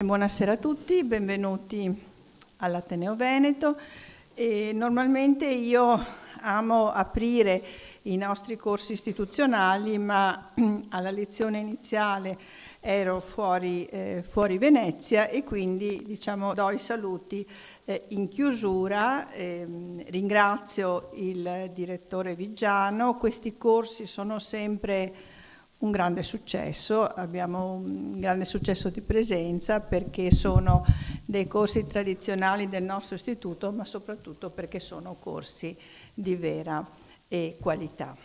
Buonasera a tutti, benvenuti all'Ateneo Veneto. Normalmente io amo aprire i nostri corsi istituzionali, ma alla lezione iniziale ero fuori Venezia e quindi do i saluti in chiusura. Ringrazio il direttore Viggiano. Questi corsi sono sempre un grande successo, abbiamo un grande successo di presenza perché sono dei corsi tradizionali del nostro istituto, ma soprattutto perché sono corsi di vera qualità.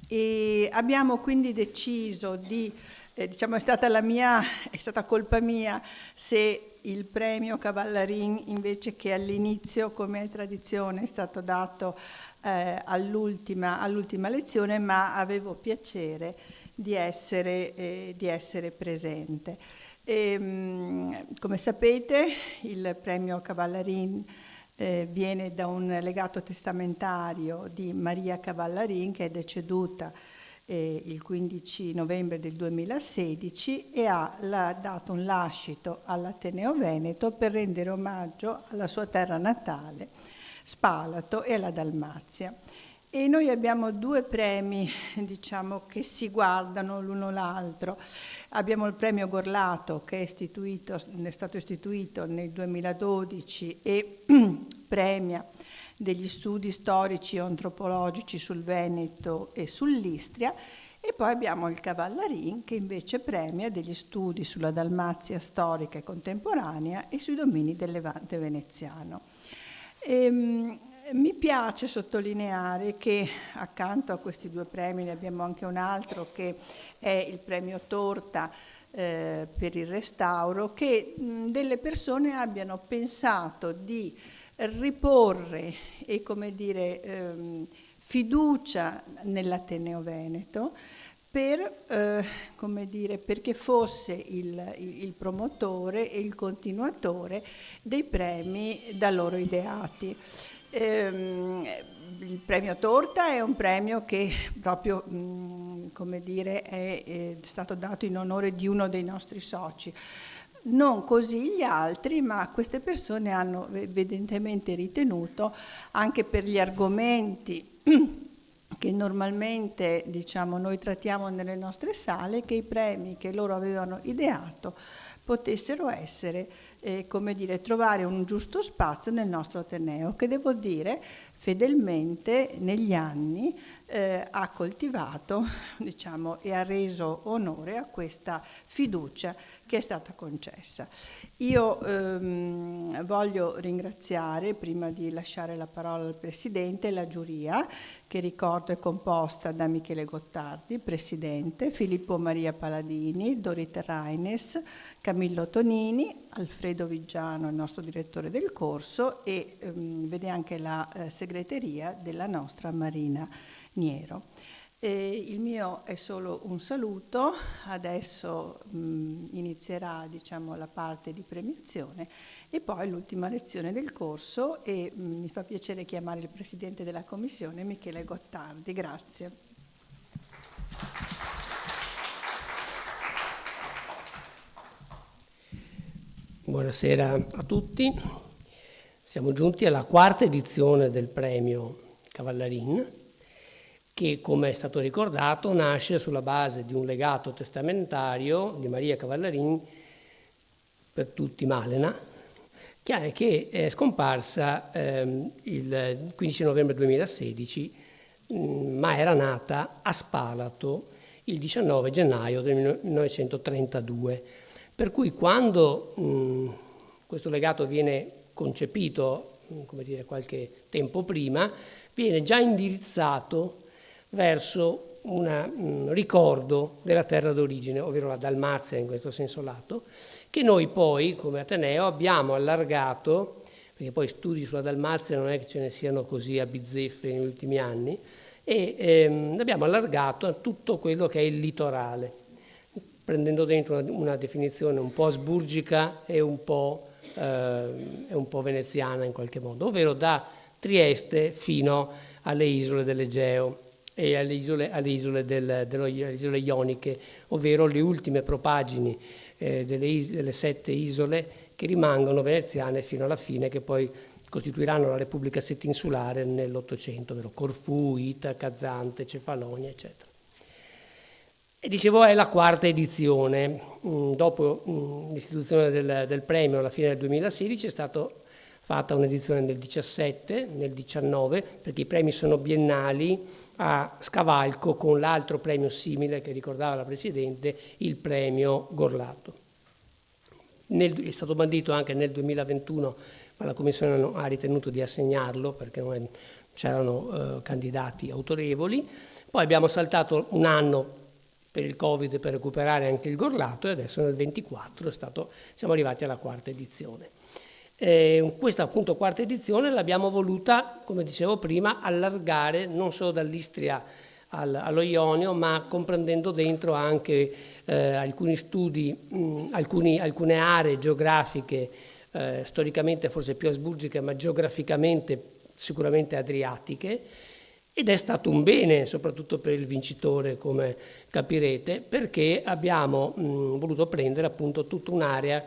E abbiamo quindi deciso di, è stata colpa mia se il premio Cavallarin, invece che all'inizio, come è tradizione, è stato dato all'ultima lezione, ma avevo piacere di essere presente. Come sapete, il premio Cavallarin viene da un legato testamentario di Maria Cavallarin, che è deceduta il 15 novembre del 2016 e ha dato un lascito all'Ateneo Veneto per rendere omaggio alla sua terra natale, Spalato, e alla Dalmazia. E noi abbiamo due premi, che si guardano l'uno l'altro. Abbiamo il premio Gorlato, che è stato istituito nel 2012 e premia degli studi storici e antropologici sul Veneto e sull'Istria, e poi abbiamo il Cavallarin, che invece premia degli studi sulla Dalmazia storica e contemporanea e sui domini del Levante veneziano. Mi piace sottolineare che accanto a questi due premi ne abbiamo anche un altro, che è il premio Torta per il restauro, che delle persone abbiano pensato di riporre e fiducia nell'Ateneo Veneto perché fosse il promotore e il continuatore dei premi da loro ideati. Il premio Torta è un premio che proprio è stato dato in onore di uno dei nostri soci. Non così gli altri, ma queste persone hanno evidentemente ritenuto, anche per gli argomenti che normalmente noi trattiamo nelle nostre sale, che i premi che loro avevano ideato potessero essere, trovare un giusto spazio nel nostro Ateneo, che devo dire fedelmente negli anni ha coltivato e ha reso onore a questa fiducia che è stata concessa. Io voglio ringraziare, prima di lasciare la parola al Presidente, la giuria, che ricordo è composta da Michele Gottardi, Presidente, Filippo Maria Paladini, Dorita Reines, Camillo Tonini, Alfredo Viggiano, il nostro direttore del corso, e vede anche la segreteria della nostra Marina Niero. Il mio è solo un saluto, adesso inizierà la parte di premiazione e poi l'ultima lezione del corso, e mi fa piacere chiamare il Presidente della Commissione, Michele Gottardi. Grazie. Buonasera a tutti. Siamo giunti alla quarta edizione del premio Cavallarin, che, come è stato ricordato, nasce sulla base di un legato testamentario di Maria Cavallarin, per tutti Malena, che è scomparsa il 15 novembre 2016, ma era nata a Spalato il 19 gennaio del 1932. Per cui quando questo legato viene concepito, qualche tempo prima, viene già indirizzato verso un ricordo della terra d'origine, ovvero la Dalmazia in questo senso lato, che noi poi come Ateneo abbiamo allargato, perché poi studi sulla Dalmazia non è che ce ne siano così a bizzeffe negli ultimi anni, e abbiamo allargato a tutto quello che è il litorale, prendendo dentro una definizione un po' asburgica e un po' veneziana in qualche modo, ovvero da Trieste fino alle isole dell'Egeo e alle isole ioniche, ovvero le ultime propagini delle 7 isole che rimangono veneziane fino alla fine, che poi costituiranno la Repubblica Setinsulare nell'800, ovvero Corfù, Itaca, Zante, Cefalonia, eccetera. E dicevo, è la 4ª edizione. Dopo l'istituzione del premio alla fine del 2016 è stata fatta un'edizione nel 17, nel 19, perché i premi sono biennali a scavalco con l'altro premio simile che ricordava la Presidente, il premio Gorlato. È stato bandito anche nel 2021, ma la Commissione ha ritenuto di assegnarlo perché non c'erano candidati autorevoli. Poi abbiamo saltato un anno per il Covid per recuperare anche il Gorlato e adesso nel 24 siamo arrivati alla 4ª edizione. Questa appunto 4ª edizione l'abbiamo voluta, come dicevo prima, allargare non solo dall'Istria allo Ionio, ma comprendendo dentro anche alcuni studi, alcune aree geografiche storicamente forse più asburgiche, ma geograficamente sicuramente adriatiche. Ed è stato un bene, soprattutto per il vincitore, come capirete, perché abbiamo voluto prendere appunto tutta un'area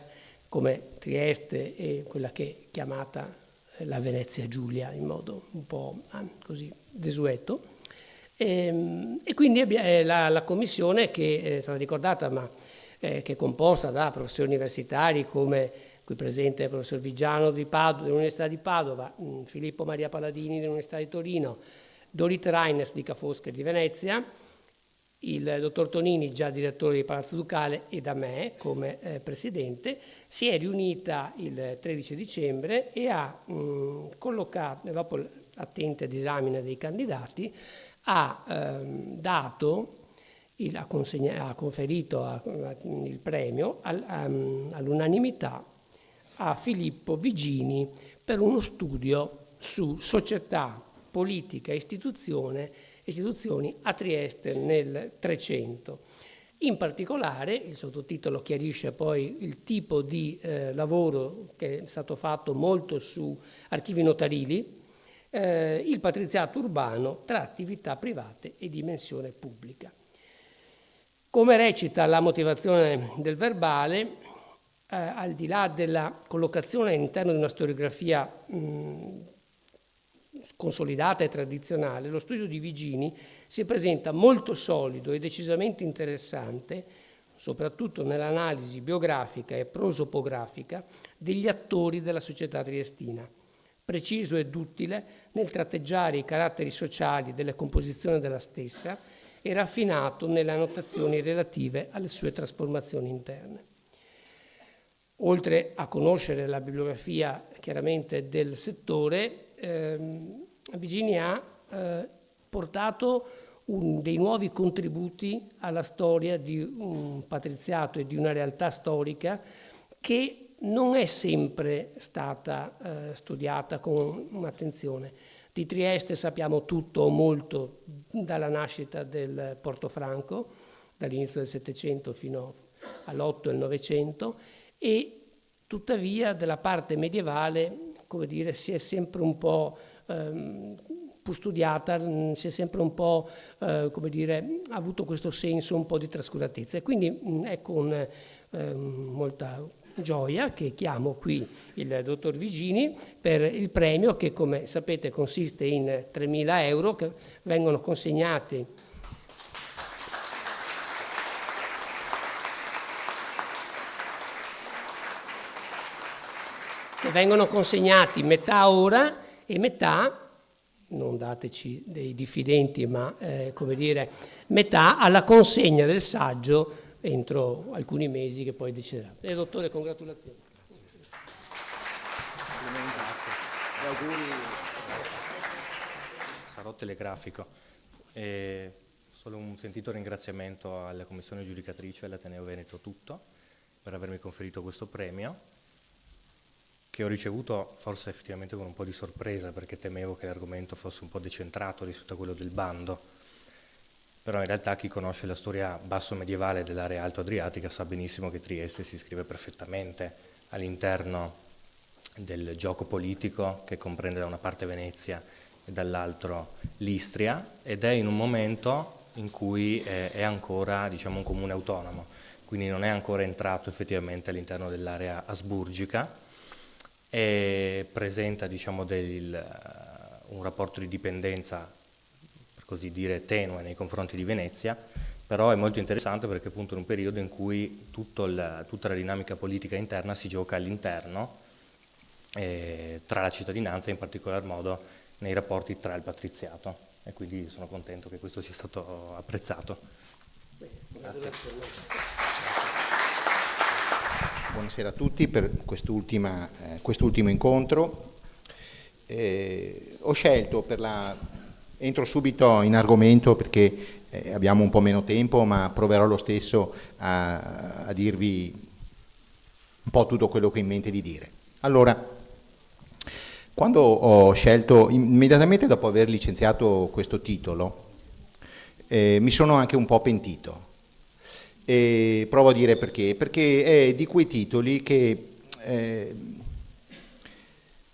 come Trieste e quella che è chiamata la Venezia Giulia in modo un po' così desueto. E quindi la commissione, che è stata ricordata, ma che è composta da professori universitari come qui presente il professor Vigiano dell'Università di Padova, Filippo Maria Paladini dell'Università di Torino, Dorit Reines di Ca' Foscari di Venezia, il dottor Tonini, già direttore di Palazzo Ducale, e da me come presidente, si è riunita il 13 dicembre e ha collocato, dopo l'attenta disamina dei candidati, ha conferito il premio all'unanimità a Filippo Vigini per uno studio su società, politica e istituzioni a Trieste nel 300. In particolare, il sottotitolo chiarisce poi il tipo di lavoro che è stato fatto molto su archivi notarili, il patriziato urbano tra attività private e dimensione pubblica. Come recita la motivazione del verbale, al di là della collocazione all'interno di una storiografia consolidata e tradizionale, lo studio di Vigini si presenta molto solido e decisamente interessante, soprattutto nell'analisi biografica e prosopografica degli attori della società triestina, preciso ed utile nel tratteggiare i caratteri sociali delle composizioni della stessa e raffinato nelle annotazioni relative alle sue trasformazioni interne. Oltre a conoscere la bibliografia chiaramente del settore, Vigini ha portato dei nuovi contributi alla storia di un patriziato e di una realtà storica che non è sempre stata studiata con attenzione. Di Trieste sappiamo tutto o molto dalla nascita del Portofranco, dall'inizio del Settecento fino all'8 e il Novecento, e tuttavia della parte medievale, come dire, si è sempre un po' studiata, si è sempre un po', come dire, avuto questo senso un po' di trascuratezza. E quindi è con molta gioia che chiamo qui il dottor Vigini per il premio che, come sapete, consiste in 3.000 euro che vengono consegnati metà ora e metà, non dateci dei diffidenti, ma come dire, metà alla consegna del saggio entro alcuni mesi che poi deciderà. Dottore, congratulazioni. Grazie. E auguri. Sarò telegrafico. Solo un sentito ringraziamento alla Commissione giudicatrice e all'Ateneo Veneto tutto per avermi conferito questo premio, che ho ricevuto forse effettivamente con un po' di sorpresa, perché temevo che l'argomento fosse un po' decentrato rispetto a quello del bando. Però in realtà chi conosce la storia basso medievale dell'area alto adriatica sa benissimo che Trieste si iscrive perfettamente all'interno del gioco politico che comprende da una parte Venezia e dall'altro l'Istria, ed è in un momento in cui è ancora, diciamo, un comune autonomo, quindi non è ancora entrato effettivamente all'interno dell'area asburgica, e presenta, diciamo, un rapporto di dipendenza, per così dire, tenue nei confronti di Venezia, però è molto interessante perché appunto è un periodo in cui tutta la dinamica politica interna si gioca all'interno, tra la cittadinanza e in particolar modo nei rapporti tra il patriziato, e quindi sono contento che questo sia stato apprezzato. Grazie. Buonasera a tutti per quest'ultimo incontro. Ho scelto entro subito in argomento perché abbiamo un po' meno tempo, ma proverò lo stesso a dirvi un po' tutto quello che ho in mente di dire. Allora, quando ho scelto, immediatamente dopo aver licenziato questo titolo, mi sono anche un po' pentito. E provo a dire perché. Perché è di quei titoli che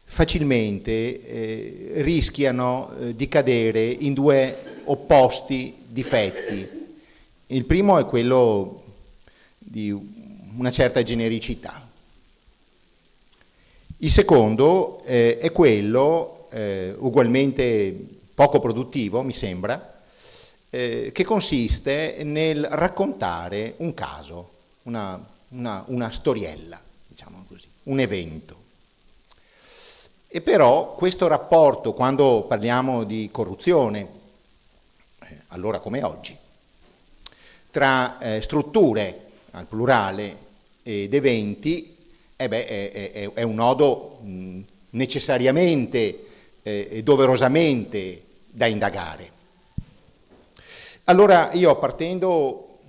facilmente rischiano di cadere in due opposti difetti. Il primo è quello di una certa genericità. Il secondo è quello, ugualmente poco produttivo, mi sembra, che consiste nel raccontare un caso, una storiella, diciamo così, un evento. E però questo rapporto, quando parliamo di corruzione, allora come oggi, tra strutture, al plurale, ed eventi, è un nodo necessariamente e doverosamente da indagare. Allora io, partendo,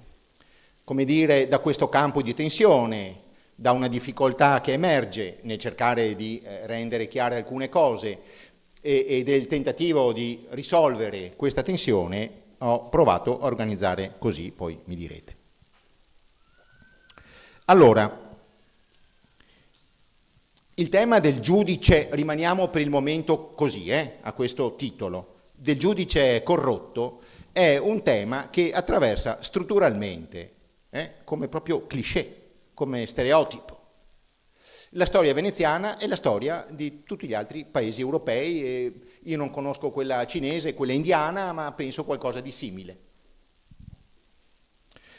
come dire, da questo campo di tensione, da una difficoltà che emerge nel cercare di rendere chiare alcune cose e del tentativo di risolvere questa tensione, ho provato a organizzare così, poi mi direte. Allora, il tema del giudice, rimaniamo per il momento così, a questo titolo, del giudice corrotto, è un tema che attraversa strutturalmente, come proprio cliché, come stereotipo, la storia veneziana e la storia di tutti gli altri paesi europei. Io non conosco quella cinese, quella indiana, ma penso qualcosa di simile.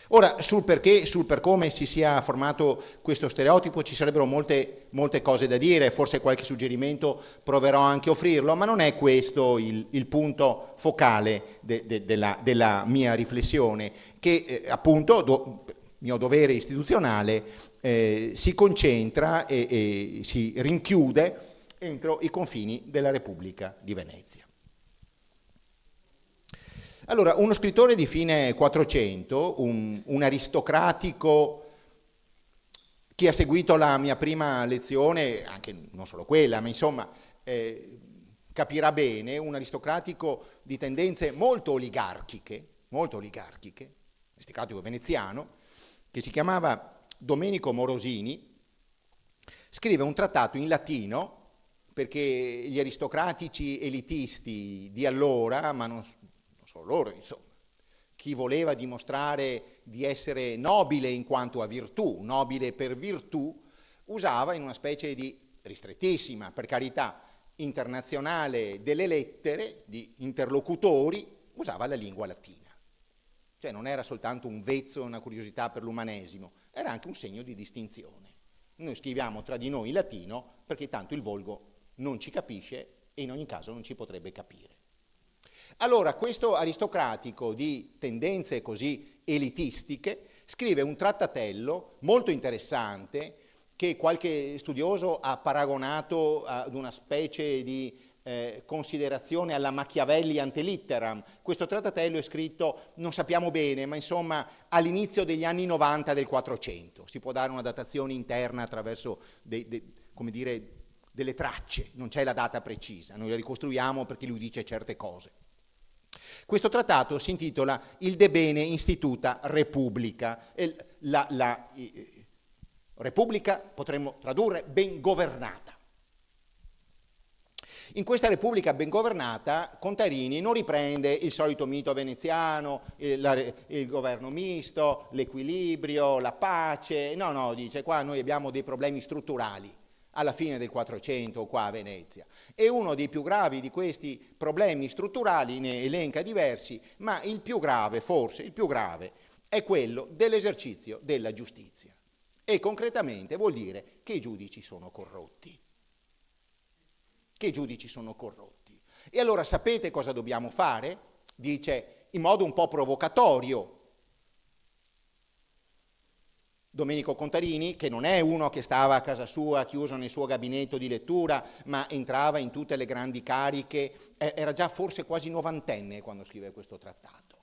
Ora, sul perché, sul per come si sia formato questo stereotipo ci sarebbero molte cose da dire, forse qualche suggerimento proverò anche a offrirlo, ma non è questo il punto focale della mia riflessione, che appunto, mio dovere istituzionale, si concentra e si rinchiude entro i confini della Repubblica di Venezia. Allora, uno scrittore di fine 400, un aristocratico che ha seguito la mia prima lezione, anche non solo quella, ma insomma capirà bene, un aristocratico di tendenze molto oligarchiche, aristocratico veneziano, che si chiamava Domenico Morosini, scrive un trattato in latino, perché gli aristocratici elitisti di allora, ma non solo loro, insomma, chi voleva dimostrare di essere nobile in quanto a virtù, nobile per virtù, usava in una specie di ristrettissima, per carità, internazionale delle lettere, di interlocutori, usava la lingua latina. Cioè non era soltanto un vezzo, una curiosità per l'umanesimo, era anche un segno di distinzione. Noi scriviamo tra di noi in latino perché tanto il volgo non ci capisce e in ogni caso non ci potrebbe capire. Allora questo aristocratico di tendenze così elitistiche scrive un trattatello molto interessante che qualche studioso ha paragonato ad una specie di considerazione alla Machiavelli ante litteram. Questo trattatello è scritto, non sappiamo bene, ma insomma all'inizio degli anni 90 del 400. Si può dare una datazione interna attraverso come dire, delle tracce, non c'è la data precisa, noi la ricostruiamo perché lui dice certe cose. Questo trattato si intitola Il de bene instituta Repubblica. La Repubblica potremmo tradurre ben governata. In questa Repubblica ben governata, Contarini non riprende il solito mito veneziano, il governo misto, l'equilibrio, la pace, no, dice qua noi abbiamo dei problemi strutturali alla fine del 400 qua a Venezia. E uno dei più gravi di questi problemi strutturali, ne elenca diversi, ma il più grave, forse il più grave, è quello dell'esercizio della giustizia. E concretamente vuol dire che i giudici sono corrotti. Che i giudici sono corrotti. E allora sapete cosa dobbiamo fare? Dice in modo un po' provocatorio Domenico Contarini, che non è uno che stava a casa sua chiuso nel suo gabinetto di lettura, ma entrava in tutte le grandi cariche, era già forse quasi novantenne quando scrive questo trattato.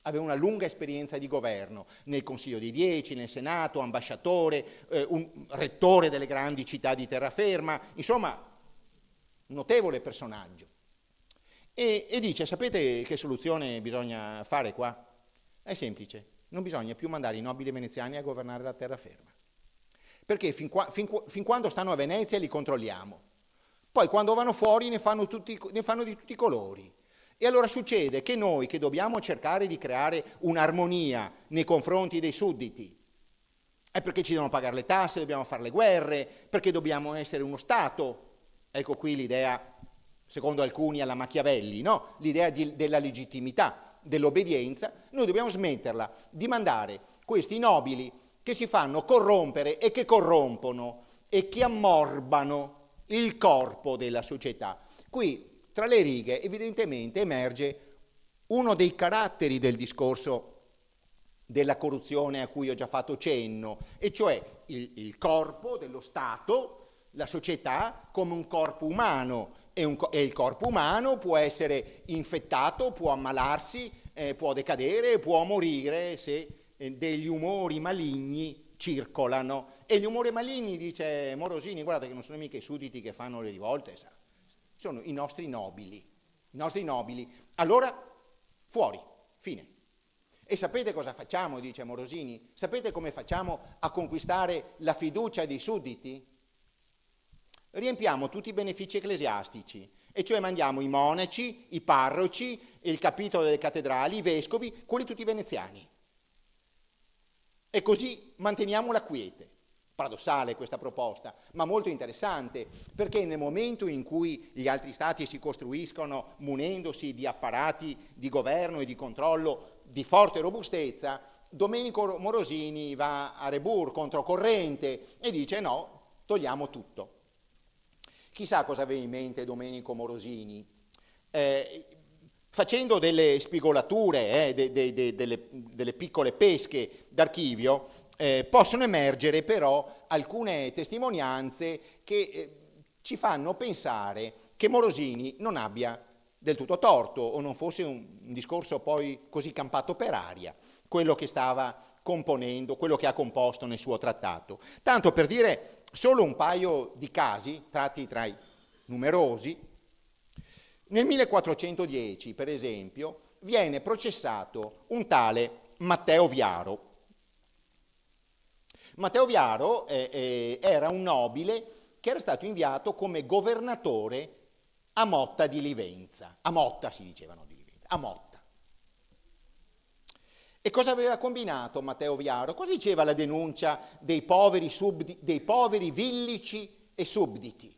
Aveva una lunga esperienza di governo nel Consiglio dei 10, nel Senato, ambasciatore, un rettore delle grandi città di terraferma, insomma, un notevole personaggio. E dice, sapete che soluzione bisogna fare qua? È semplice. Non bisogna più mandare i nobili veneziani a governare la terraferma, perché fin quando stanno a Venezia li controlliamo, poi quando vanno fuori ne fanno di tutti i colori, e allora succede che noi che dobbiamo cercare di creare un'armonia nei confronti dei sudditi, è perché ci devono pagare le tasse, dobbiamo fare le guerre, perché dobbiamo essere uno Stato, ecco qui l'idea, secondo alcuni alla Machiavelli, no? L'idea della legittimità, dell'obbedienza, noi dobbiamo smetterla di mandare questi nobili che si fanno corrompere e che corrompono e che ammorbano il corpo della società. Qui, tra le righe, evidentemente emerge uno dei caratteri del discorso della corruzione a cui ho già fatto cenno, e cioè il corpo dello Stato, la società come un corpo umano, e il corpo umano può essere infettato, può ammalarsi, può decadere, può morire se degli umori maligni circolano. E gli umori maligni, dice Morosini, guardate che non sono mica i sudditi che fanno le rivolte, sono i nostri nobili. Allora, fuori, fine. E sapete cosa facciamo, dice Morosini? Sapete come facciamo a conquistare la fiducia dei sudditi? Riempiamo tutti i benefici ecclesiastici, e cioè mandiamo i monaci, i parroci, il capitolo delle cattedrali, i vescovi, quelli tutti veneziani. E così manteniamo la quiete. Paradossale questa proposta, ma molto interessante, perché nel momento in cui gli altri stati si costruiscono munendosi di apparati di governo e di controllo di forte robustezza, Domenico Morosini va a rebur, controcorrente, e dice no, togliamo tutto. Chissà cosa aveva in mente Domenico Morosini. Facendo delle spigolature, delle piccole pesche d'archivio, possono emergere però alcune testimonianze che ci fanno pensare che Morosini non abbia del tutto torto, o non fosse un discorso poi così campato per aria, quello che stava componendo, quello che ha composto nel suo trattato. Tanto per dire solo un paio di casi, tratti tra i numerosi. Nel 1410, per esempio, viene processato un tale Matteo Viaro. Matteo Viaro era un nobile che era stato inviato come governatore a Motta di Livenza. A Motta si dicevano di Livenza, a Motta. E cosa aveva combinato Matteo Viaro? Cosa diceva la denuncia dei poveri villici e sudditi,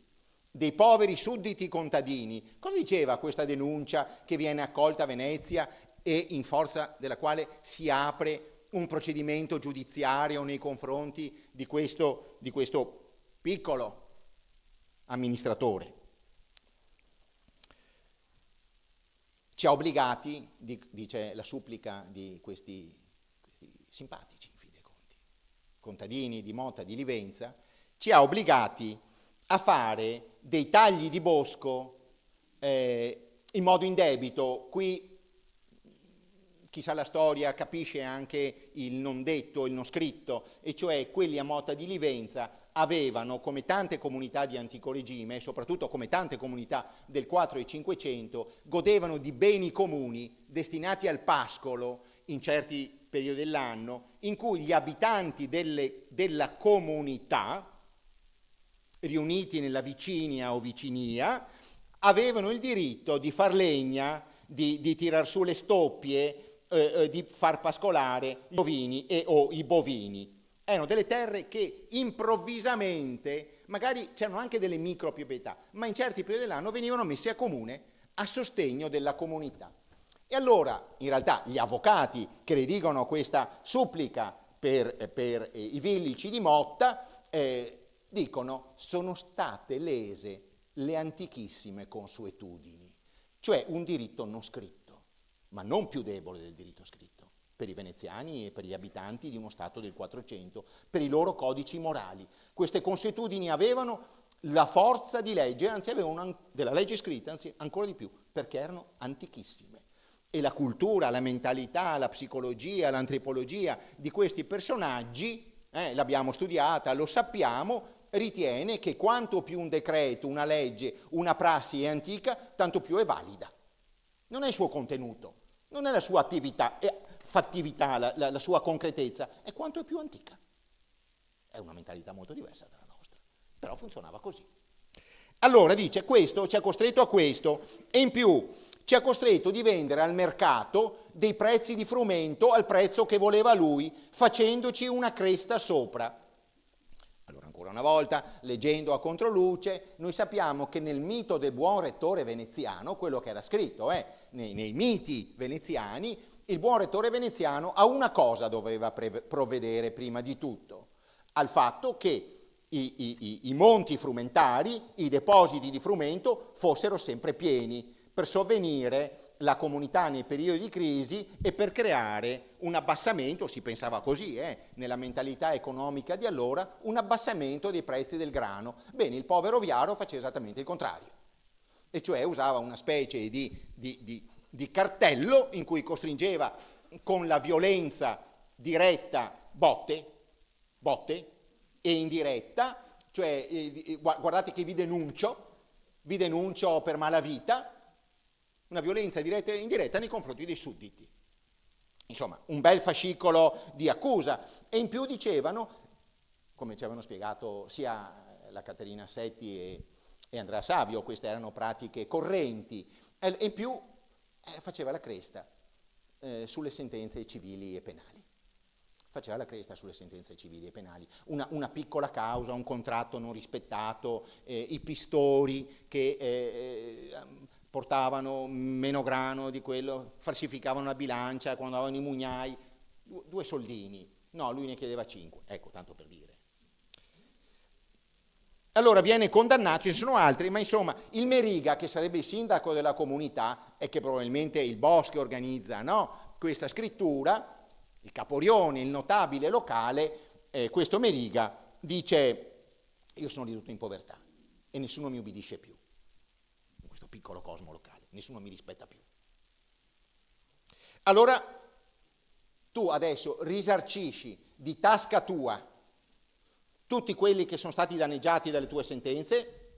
dei poveri sudditi contadini? Cosa diceva questa denuncia che viene accolta a Venezia e in forza della quale si apre un procedimento giudiziario nei confronti di questo piccolo amministratore? Ci ha obbligati, dice la supplica di questi simpatici, in fin dei conti, contadini di Motta di Livenza, ci ha obbligati a fare dei tagli di bosco in modo indebito. Qui chi sa la storia capisce anche il non detto, il non scritto, e cioè quelli a Motta di Livenza avevano, come tante comunità di antico regime, e soprattutto come tante comunità del 4 e 500, godevano di beni comuni destinati al pascolo in certi periodi dell'anno, in cui gli abitanti della comunità riuniti nella vicinia o vicinia, avevano il diritto di far legna, di tirar su le stoppie, di far pascolare gli ovini o i bovini. Erano delle terre che improvvisamente, magari c'erano anche delle microproprietà, ma in certi periodi dell'anno venivano messe a comune a sostegno della comunità. E allora, in realtà, gli avvocati che redigono questa supplica per i villici di Motta dicono: sono state lese le antichissime consuetudini, cioè un diritto non scritto, ma non più debole del diritto scritto, per i veneziani e per gli abitanti di uno Stato del 400, per i loro codici morali. Queste consuetudini avevano la forza di legge, anzi avevano della legge scritta, anzi ancora di più, perché erano antichissime. E la cultura, la mentalità, la psicologia, l'antropologia di questi personaggi, l'abbiamo studiata, lo sappiamo, ritiene che quanto più un decreto, una legge, una prassi è antica, tanto più è valida. Non è il suo contenuto, non è la sua attività, fattività, la sua concretezza, è quanto è più antica. È una mentalità molto diversa dalla nostra, però funzionava così. Allora dice, questo ci ha costretto a questo, e in più ci ha costretto di vendere al mercato dei prezzi di frumento al prezzo che voleva lui, facendoci una cresta sopra. Allora, ancora una volta, leggendo a controluce, noi sappiamo che nel mito del buon rettore veneziano, quello che era scritto nei miti veneziani, il buon rettore veneziano a una cosa doveva provvedere prima di tutto, al fatto che i monti frumentari, i depositi di frumento fossero sempre pieni, per sovvenire la comunità nei periodi di crisi e per creare un abbassamento, si pensava così, nella mentalità economica di allora, un abbassamento dei prezzi del grano. Bene, il povero Viaro faceva esattamente il contrario, e cioè usava una specie di cartello in cui costringeva con la violenza diretta botte e indiretta, cioè guardate che vi denuncio per malavita, una violenza diretta e indiretta nei confronti dei sudditi. Insomma, un bel fascicolo di accusa. E in più dicevano, come ci avevano spiegato sia la Caterina Setti e Andrea Savio, queste erano pratiche correnti, e in più faceva la cresta sulle sentenze civili e penali. Faceva la cresta sulle sentenze civili e penali. Una piccola causa, un contratto non rispettato, i pistori che portavano meno grano di quello, falsificavano la bilancia quando avevano i mugnai, 2 soldini, no, lui ne chiedeva 5, ecco, tanto per dire. Allora viene condannato, ci sono altri, ma insomma il Meriga, che sarebbe il sindaco della comunità e che probabilmente è il boss che organizza, no, questa scrittura, il caporione, il notabile locale, questo Meriga dice: io sono ridotto in povertà e nessuno mi ubbidisce più. Piccolo cosmo locale, nessuno mi rispetta più. Allora tu adesso risarcisci di tasca tua tutti quelli che sono stati danneggiati dalle tue sentenze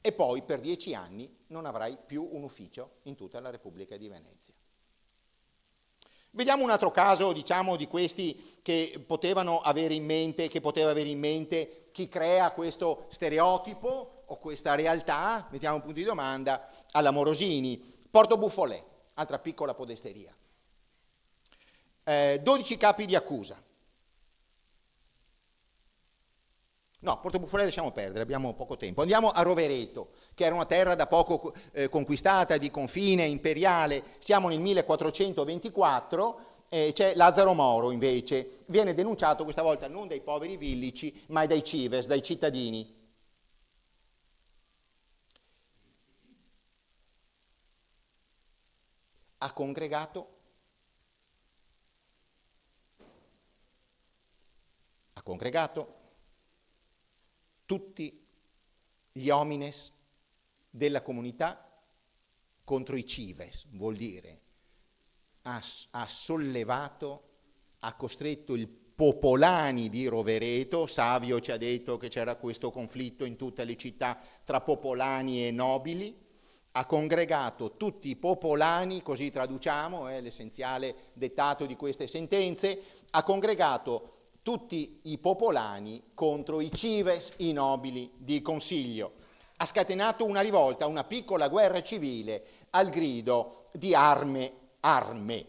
e poi per 10 anni non avrai più un ufficio in tutta la Repubblica di Venezia. Vediamo un altro caso, diciamo, di questi che poteva avere in mente chi crea questo stereotipo o questa realtà, mettiamo un punto di domanda, alla Morosini. Porto Buffolè, altra piccola podesteria. 12 capi di accusa. No, Porto Buffolè lasciamo perdere, abbiamo poco tempo. Andiamo a Rovereto, che era una terra da poco conquistata, di confine imperiale. Siamo nel 1424, c'è Lazzaro Moro invece. Viene denunciato questa volta non dai poveri villici, ma dai cives, dai cittadini. Ha congregato tutti gli homines della comunità contro i cives, vuol dire ha sollevato, ha costretto i popolani di Rovereto. Savio ci ha detto che c'era questo conflitto in tutte le città tra popolani e nobili. Ha congregato tutti i popolani, così traduciamo, l'essenziale dettato di queste sentenze, ha congregato tutti i popolani contro i cives, i nobili di consiglio. Ha scatenato una rivolta, una piccola guerra civile al grido di arme, arme.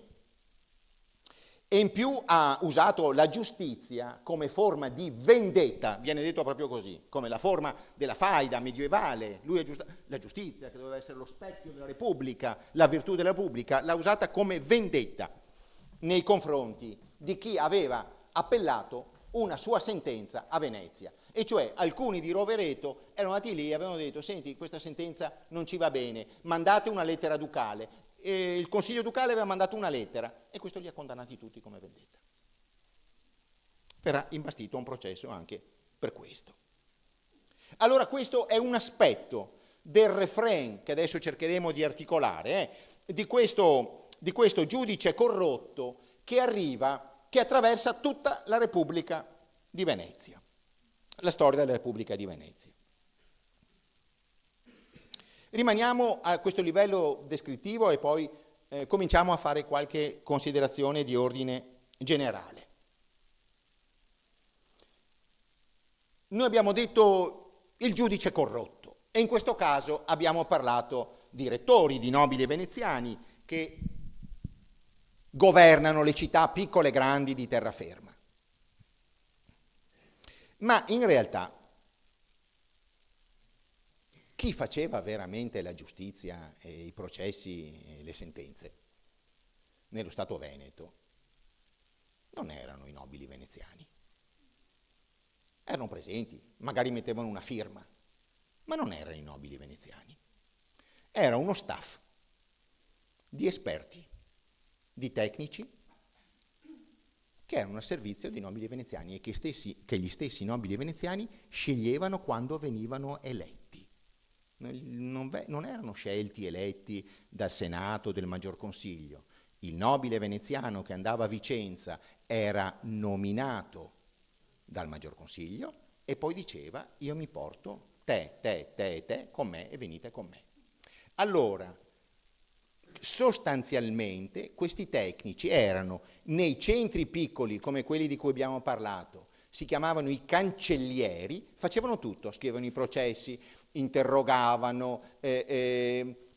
E in più ha usato la giustizia come forma di vendetta, viene detto proprio così, come la forma della faida medievale. Lui la giustizia, che doveva essere lo specchio della Repubblica, la virtù della Repubblica, l'ha usata come vendetta nei confronti di chi aveva appellato una sua sentenza a Venezia. E cioè alcuni di Rovereto erano andati lì e avevano detto: senti, questa sentenza non ci va bene, mandate una lettera ducale. E il Consiglio Ducale aveva mandato una lettera e questo li ha condannati tutti come vendetta. Verrà imbastito un processo anche per questo. Allora questo è un aspetto del refrain che adesso cercheremo di articolare, di questo giudice corrotto che arriva, che attraversa tutta la Repubblica di Venezia, la storia della Repubblica di Venezia. Rimaniamo a questo livello descrittivo e poi cominciamo a fare qualche considerazione di ordine generale. Noi abbiamo detto il giudice corrotto e in questo caso abbiamo parlato di rettori, di nobili veneziani che governano le città piccole e grandi di terraferma. Ma in realtà chi faceva veramente la giustizia e i processi e le sentenze nello Stato Veneto non erano i nobili veneziani. Erano presenti, magari mettevano una firma, ma non erano i nobili veneziani. Era uno staff di esperti, di tecnici che erano al servizio dei nobili veneziani e che gli stessi nobili veneziani sceglievano quando venivano eletti. Non erano scelti, eletti dal Senato, del Maggior Consiglio. Il nobile veneziano che andava a Vicenza era nominato dal Maggior Consiglio e poi diceva: io mi porto te con me e venite con me. Allora, sostanzialmente questi tecnici erano nei centri piccoli come quelli di cui abbiamo parlato, si chiamavano i cancellieri, facevano tutto, scrivevano i processi, interrogavano,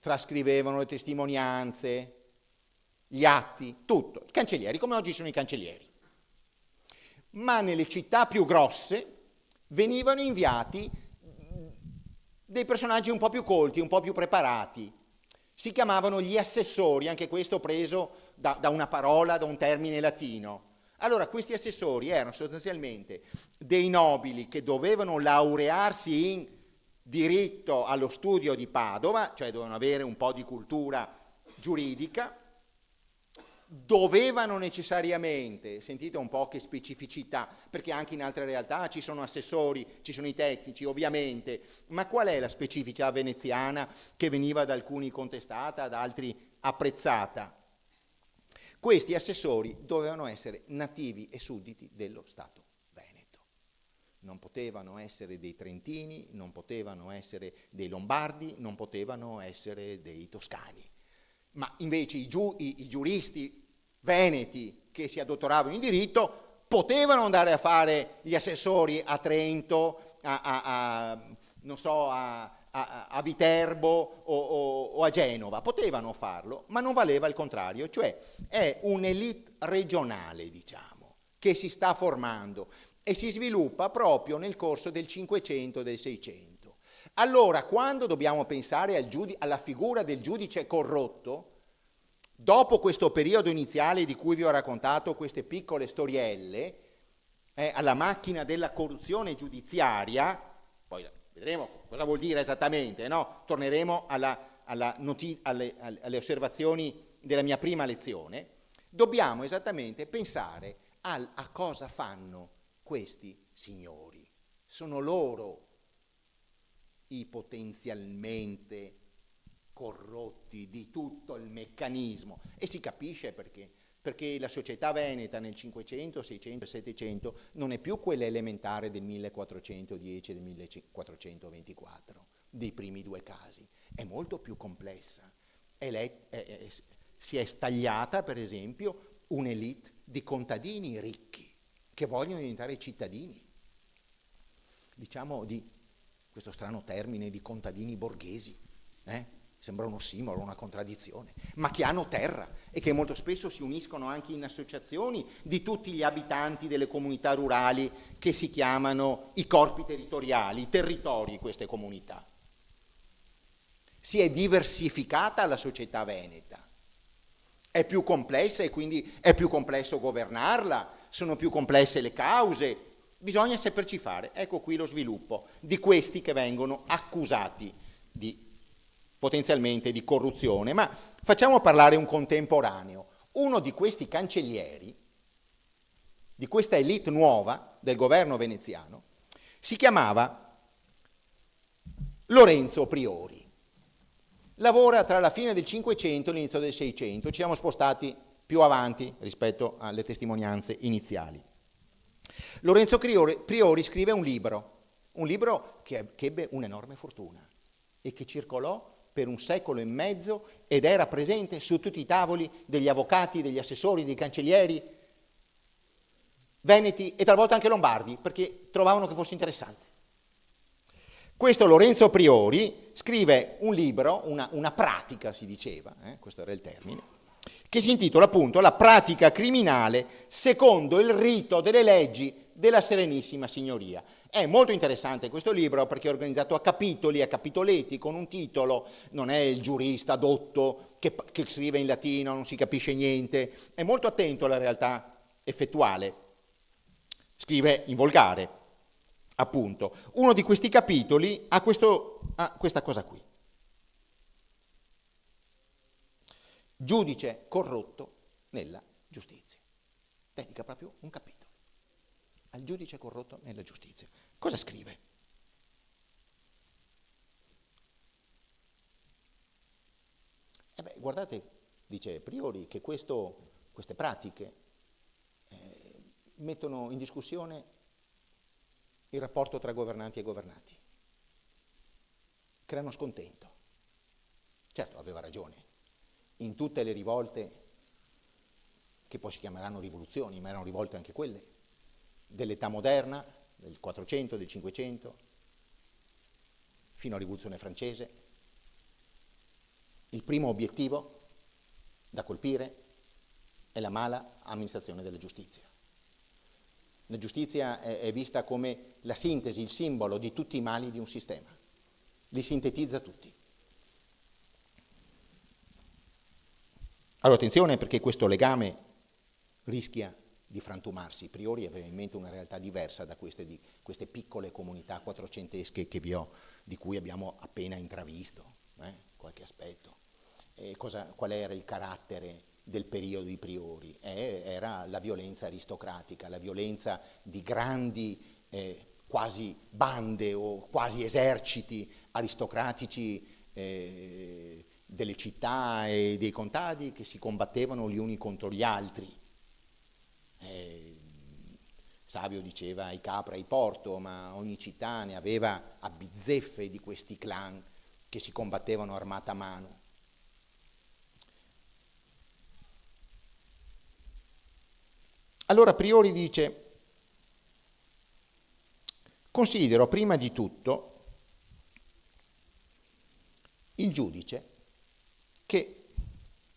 trascrivevano le testimonianze, gli atti, tutto. I cancellieri, come oggi sono i cancellieri. Ma nelle città più grosse venivano inviati dei personaggi un po' più colti, un po' più preparati. Si chiamavano gli assessori, anche questo preso da una parola, da un termine latino. Allora, questi assessori erano sostanzialmente dei nobili che dovevano laurearsi in diritto allo studio di Padova, cioè dovevano avere un po' di cultura giuridica, dovevano necessariamente, sentite un po' che specificità, perché anche in altre realtà ci sono assessori, ci sono i tecnici ovviamente, ma qual è la specificità veneziana che veniva da alcuni contestata, da altri apprezzata? Questi assessori dovevano essere nativi e sudditi dello Stato veneto. Non potevano essere dei trentini, non potevano essere dei lombardi, non potevano essere dei toscani. Ma invece i giuristi veneti che si addottoravano in diritto potevano andare a fare gli assessori a Trento, a Viterbo o a Genova, potevano farlo, ma non valeva il contrario, cioè è un'elite regionale, diciamo, che si sta formando e si sviluppa proprio nel corso del Cinquecento e del Seicento. Allora, quando dobbiamo pensare alla figura del giudice corrotto, dopo questo periodo iniziale di cui vi ho raccontato queste piccole storielle, alla macchina della corruzione giudiziaria, poi vedremo cosa vuol dire esattamente, no? Torneremo alle osservazioni della mia prima lezione. Dobbiamo esattamente pensare a cosa fanno questi signori. Sono loro i potenzialmente corrotti di tutto il meccanismo, e si capisce perché la società veneta nel 500, 600 e 700 non è più quella elementare del 1410 e del 1424, dei primi due casi, è molto più complessa. Si è stagliata, per esempio, un'elite di contadini ricchi, che vogliono diventare cittadini, diciamo di questo strano termine di contadini borghesi, sembra un ossimoro, una contraddizione, ma che hanno terra e che molto spesso si uniscono anche in associazioni di tutti gli abitanti delle comunità rurali che si chiamano i corpi territoriali, i territori, queste comunità. Si è diversificata la società veneta, è più complessa e quindi è più complesso governarla, sono più complesse le cause, bisogna saperci fare. Ecco qui lo sviluppo di questi che vengono accusati potenzialmente di corruzione. Ma facciamo parlare un contemporaneo. Uno di questi cancellieri, di questa elite nuova del governo veneziano, si chiamava Lorenzo Priori. Lavora tra la fine del 500 e l'inizio del 600, ci siamo spostati più avanti rispetto alle testimonianze iniziali. Lorenzo Priori scrive un libro che ebbe un'enorme fortuna e che circolò per 1 secolo e mezzo ed era presente su tutti i tavoli degli avvocati, degli assessori, dei cancellieri veneti e talvolta anche lombardi, perché trovavano che fosse interessante. Questo Lorenzo Priori scrive un libro, una pratica si diceva, questo era il termine, che si intitola appunto La pratica criminale secondo il rito delle leggi della Serenissima Signoria. È molto interessante questo libro perché è organizzato a capitoli, a capitoletti, con un titolo, non è il giurista dotto che scrive in latino, non si capisce niente, è molto attento alla realtà effettuale, scrive in volgare, appunto. Uno di questi capitoli ha questa cosa qui. Giudice corrotto nella giustizia. Dedica proprio un capitolo al giudice corrotto nella giustizia. Cosa scrive? Guardate, dice Priori, che queste pratiche mettono in discussione il rapporto tra governanti e governati, creano scontento. Certo, aveva ragione. In tutte le rivolte, che poi si chiameranno rivoluzioni, ma erano rivolte anche quelle, dell'età moderna, del 400, del 500, fino alla rivoluzione francese, il primo obiettivo da colpire è la mala amministrazione della giustizia. La giustizia è vista come la sintesi, il simbolo di tutti i mali di un sistema, li sintetizza tutti. Allora attenzione, perché questo legame rischia di frantumarsi. Priori aveva in mente una realtà diversa da queste piccole comunità quattrocentesche di cui abbiamo appena intravisto qualche aspetto. Qual era il carattere del periodo di Priori? Era la violenza aristocratica, la violenza di grandi quasi bande o quasi eserciti aristocratici delle città e dei contadi che si combattevano gli uni contro gli altri. Savio diceva i capra e i porto, ma ogni città ne aveva a bizzeffe di questi clan che si combattevano armata a mano. Allora Priori dice: considero prima di tutto il giudice che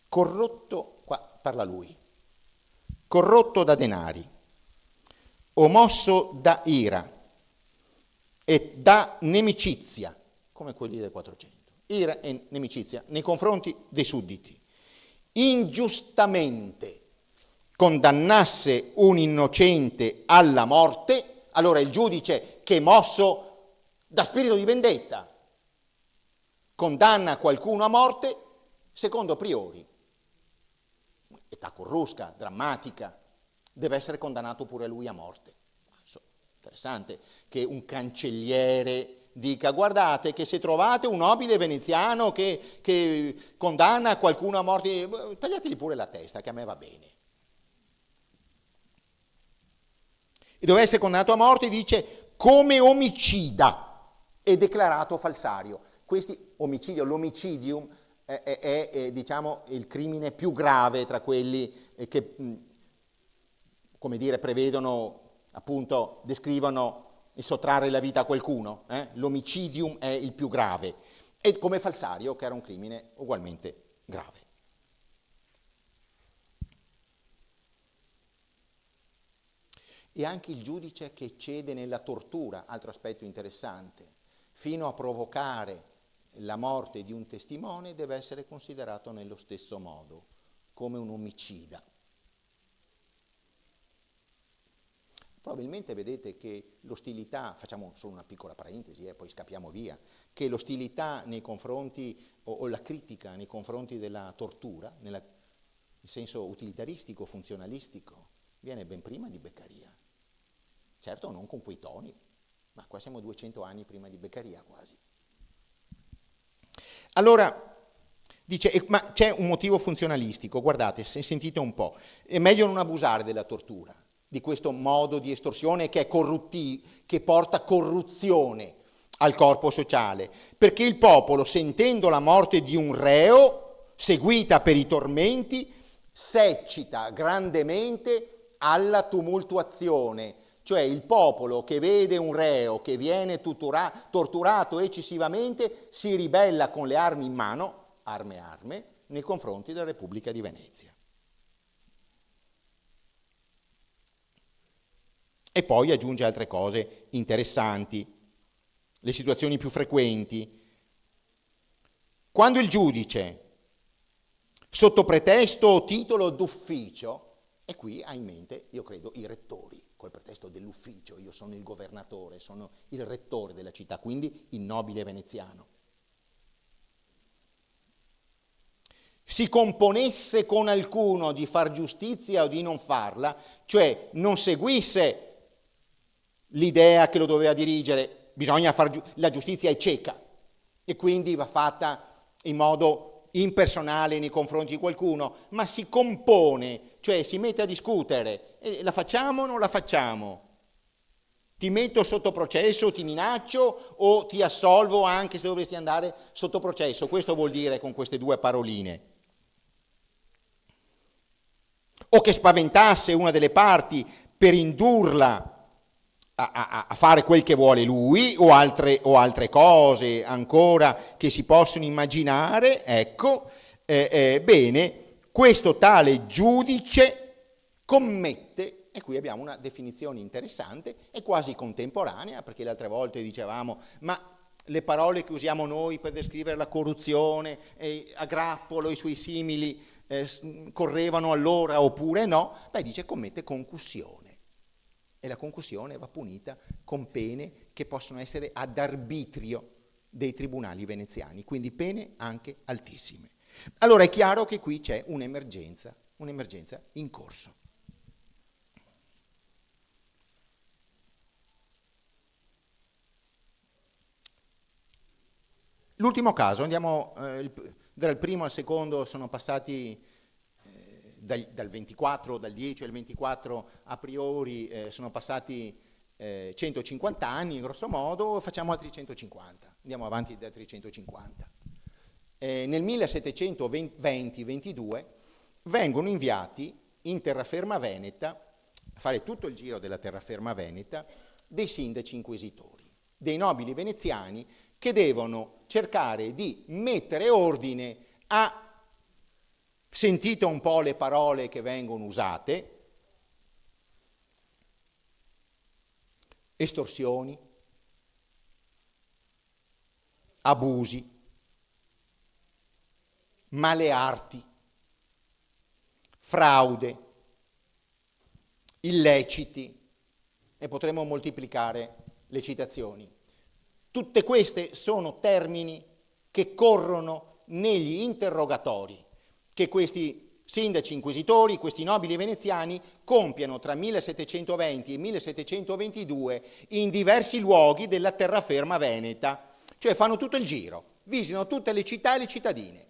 corrotto, qua parla lui, corrotto da denari o mosso da ira e da nemicizia, come quelli del 400, ira e nemicizia nei confronti dei sudditi, ingiustamente condannasse un innocente alla morte. Allora il giudice che mosso da spirito di vendetta condanna qualcuno a morte, secondo Priori, età corrusca, drammatica, deve essere condannato pure lui a morte. Interessante che un cancelliere dica: guardate che se trovate un nobile veneziano che condanna qualcuno a morte, tagliategli pure la testa, che a me va bene. E doveva essere condannato a morte, dice, come omicida e declarato falsario. L'omicidium è diciamo il crimine più grave tra quelli che, come dire, prevedono appunto descrivono il sottrarre la vita a qualcuno, l'omicidium è il più grave, e come falsario, che era un crimine ugualmente grave. E anche il giudice che cede nella tortura, altro aspetto interessante, fino a provocare la morte di un testimone, deve essere considerato nello stesso modo, come un omicida. Probabilmente vedete che l'ostilità, facciamo solo una piccola parentesi e poi scappiamo via, che l'ostilità nei confronti o la critica nei confronti della tortura, nel senso utilitaristico, funzionalistico, viene ben prima di Beccaria. Certo non con quei toni, ma qua siamo 200 anni prima di Beccaria quasi. Allora, dice, ma c'è un motivo funzionalistico, guardate, sentite un po', è meglio non abusare della tortura, di questo modo di estorsione che è che porta corruzione al corpo sociale, perché il popolo, sentendo la morte di un reo, seguita per i tormenti, s'eccita grandemente alla tumultuazione, cioè il popolo che vede un reo che viene torturato eccessivamente si ribella con le armi in mano, arme, nei confronti della Repubblica di Venezia. E poi aggiunge altre cose interessanti, le situazioni più frequenti. Quando il giudice, sotto pretesto o titolo d'ufficio, e qui ha in mente, io credo, i rettori, col pretesto dell'ufficio, io sono il governatore, sono il rettore della città, quindi il nobile veneziano, si componesse con alcuno di far giustizia o di non farla, cioè non seguisse l'idea che lo doveva dirigere, bisogna la giustizia è cieca e quindi va fatta in modo impersonale nei confronti di qualcuno, ma si compone, cioè si mette a discutere, la facciamo o non la facciamo? Ti metto sotto processo, ti minaccio o ti assolvo anche se dovresti andare sotto processo? Questo vuol dire con queste due paroline. O che spaventasse una delle parti per indurla a fare quel che vuole lui o altre cose ancora che si possono immaginare, ecco, bene, questo tale giudice commette, e qui abbiamo una definizione interessante e quasi contemporanea, perché le altre volte dicevamo, ma le parole che usiamo noi per descrivere la corruzione, a Grappolo, i suoi simili, correvano allora oppure no, beh dice commette concussione. E la concussione va punita con pene che possono essere ad arbitrio dei tribunali veneziani, quindi pene anche altissime. Allora è chiaro che qui c'è un'emergenza in corso. L'ultimo caso, andiamo dal primo al secondo, sono passati dal 24, dal 10 al 24 a priori sono passati 150 anni grosso modo, facciamo altri 150, andiamo avanti di altri 150. Nel 1720-22 vengono inviati in terraferma veneta, a fare tutto il giro della terraferma veneta, dei sindaci inquisitori, dei nobili veneziani che devono cercare di mettere ordine a, sentite un po' le parole che vengono usate, estorsioni, abusi, male arti, fraude, illeciti, e potremmo moltiplicare le citazioni. Tutte queste sono termini che corrono negli interrogatori che questi sindaci inquisitori, questi nobili veneziani, compiano tra 1720 e 1722 in diversi luoghi della terraferma veneta, cioè fanno tutto il giro, visitano tutte le città e le cittadine.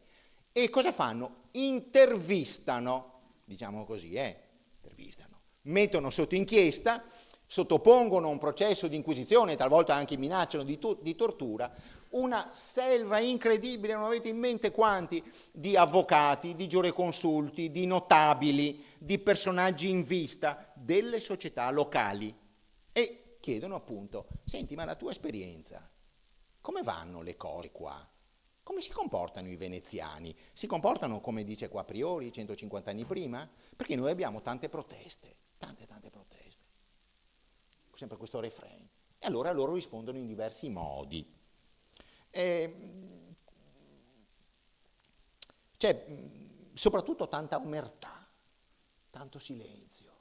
E cosa fanno? Intervistano, diciamo così, intervistano, mettono sotto inchiesta, sottopongono a un processo di inquisizione, talvolta anche minacciano di tortura, una selva incredibile, non avete in mente quanti, di avvocati, di giureconsulti, di notabili, di personaggi in vista delle società locali, e chiedono appunto, senti, ma la tua esperienza, come vanno le cose qua? Come si comportano i veneziani? Si comportano come dice qua a priori, 150 anni prima? Perché noi abbiamo tante proteste, tante proteste. Sempre questo refrain. E allora loro rispondono in diversi modi. C'è soprattutto tanta omertà, tanto silenzio.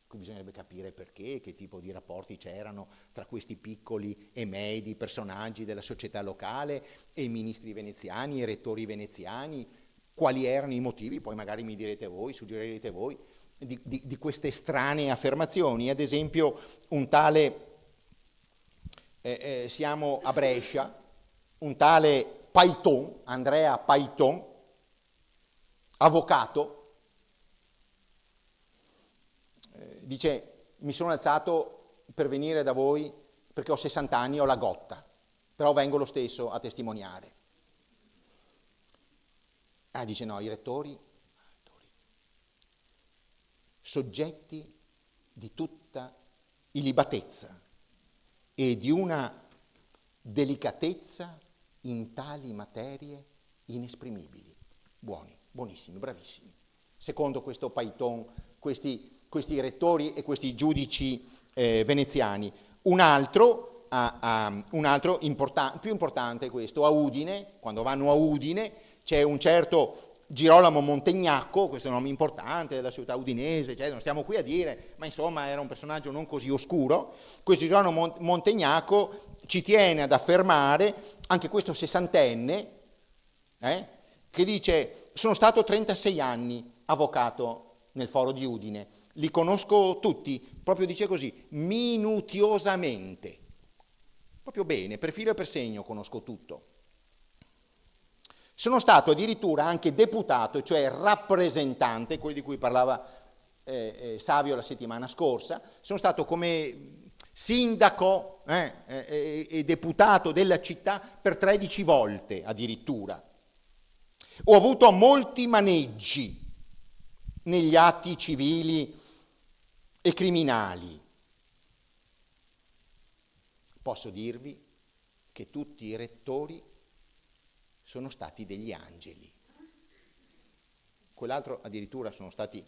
Qui bisognerebbe capire perché, che tipo di rapporti c'erano tra questi piccoli e medi personaggi della società locale e i ministri veneziani, i rettori veneziani, quali erano i motivi, poi magari mi direte voi, suggerirete voi, di queste strane affermazioni. Ad esempio un tale, siamo a Brescia, un tale Paiton, Andrea Paiton, avvocato, dice, mi sono alzato per venire da voi perché ho 60 anni, ho la gotta, però vengo lo stesso a testimoniare. Dice no, i rettori, soggetti di tutta illibatezza e di una delicatezza in tali materie inesprimibili. Buoni, buonissimi, bravissimi. Secondo questo Paiton, questi rettori e questi giudici veneziani. Un altro più importante questo, a Udine, quando vanno a Udine, c'è un certo Girolamo Montegnacco, questo è un nome importante della città udinese, non stiamo qui a dire, ma insomma era un personaggio non così oscuro. Questo Girolamo Montegnacco ci tiene ad affermare, anche questo sessantenne, che dice, sono stato 36 anni avvocato nel foro di Udine, li conosco tutti, proprio dice così, minutiosamente, proprio bene, per filo e per segno conosco tutto. Sono stato addirittura anche deputato, cioè rappresentante, quello di cui parlava Savio la settimana scorsa, sono stato come sindaco e deputato della città per 13 volte addirittura. Ho avuto molti maneggi negli atti civili e criminali. Posso dirvi che tutti i rettori sono stati degli angeli. Quell'altro addirittura sono stati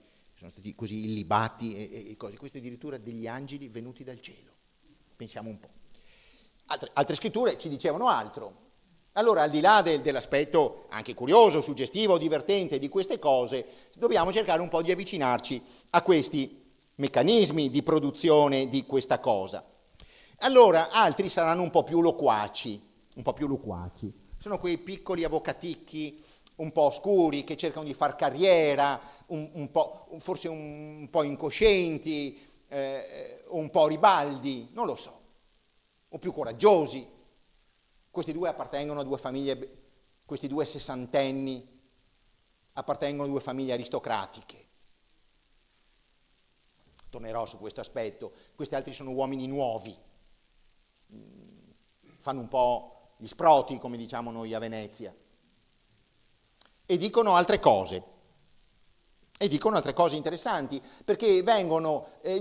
così illibati e cose. Questi addirittura degli angeli venuti dal cielo. Pensiamo un po'. Altre scritture ci dicevano altro. Allora, al di là dell'aspetto anche curioso, suggestivo, divertente di queste cose, dobbiamo cercare un po' di avvicinarci a questi meccanismi di produzione di questa cosa. Allora, altri saranno un po' più loquaci. Sono quei piccoli avvocaticchi un po' oscuri che cercano di far carriera, forse un po' incoscienti, un po' ribaldi, non lo so, o più coraggiosi. Questi due appartengono a due famiglie, questi due sessantenni appartengono a due famiglie aristocratiche. Tornerò su questo aspetto. Questi altri sono uomini nuovi, fanno un po' gli sproti, come diciamo noi a Venezia, e dicono altre cose interessanti, perché gli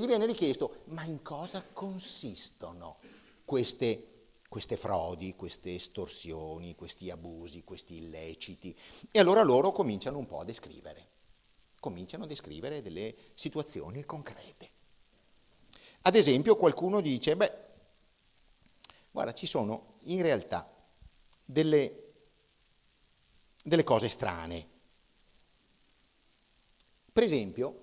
viene richiesto, ma in cosa consistono queste frodi, queste estorsioni, questi abusi, questi illeciti? E allora loro cominciano un po' a descrivere delle situazioni concrete. Ad esempio qualcuno dice, guarda, ci sono in realtà delle cose strane. Per esempio,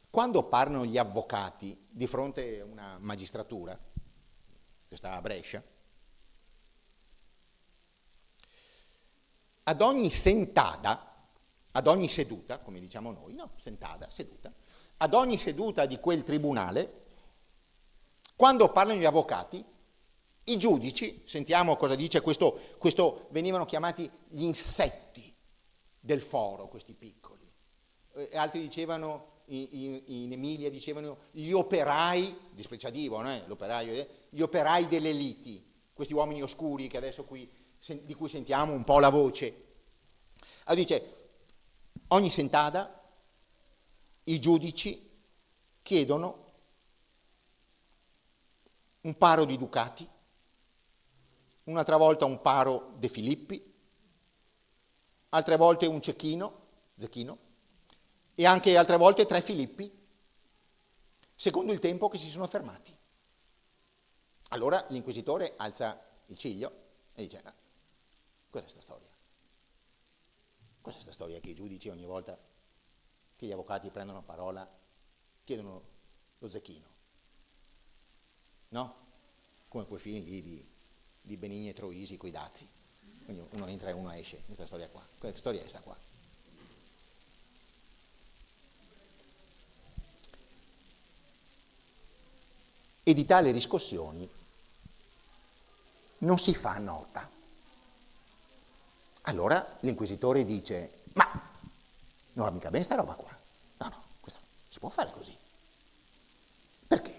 quando parlano gli avvocati di fronte a una magistratura, che sta a Brescia, ad ogni seduta, come diciamo noi, seduta, ad ogni seduta di quel tribunale, quando parlano gli avvocati, i giudici, sentiamo cosa dice questo venivano chiamati gli insetti del foro, questi piccoli. Altri dicevano, in Emilia dicevano gli operai, dispregiativo, l'operaio, gli operai delle liti, questi uomini oscuri che adesso qui di cui sentiamo un po' la voce. Allora dice, ogni sentada i giudici chiedono un paro di ducati, un'altra volta un paro de Filippi, altre volte un zecchino, e anche altre volte 3 Filippi, secondo il tempo che si sono fermati. Allora l'inquisitore alza il ciglio e dice: cos'è sta storia? Cos'è sta storia che i giudici ogni volta che gli avvocati prendono parola chiedono lo zecchino? No? Come quei film lì di Benigni e Troisi coi dazi. Quindi uno entra e uno esce, questa storia qua. Che storia è sta qua? E di tali riscossioni non si fa nota. Allora l'inquisitore dice: ma non va mica bene sta roba qua. No, questa si può fare così. Perché?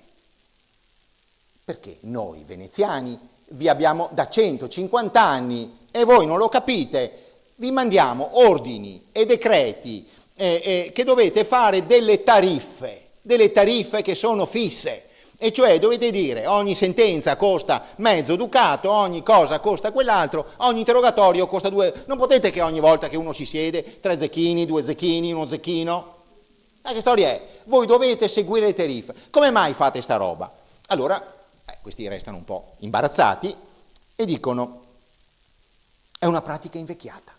Perché noi veneziani vi abbiamo da 150 anni e voi non lo capite, vi mandiamo ordini e decreti che dovete fare delle tariffe che sono fisse. E cioè dovete dire ogni sentenza costa mezzo ducato, ogni cosa costa quell'altro, ogni interrogatorio costa 2. Non potete che ogni volta che uno si siede 3 zecchini, 2 zecchini, 1 zecchino. Ma che storia è? Voi dovete seguire le tariffe. Come mai fate sta roba? Allora questi restano un po' imbarazzati e dicono: è una pratica invecchiata.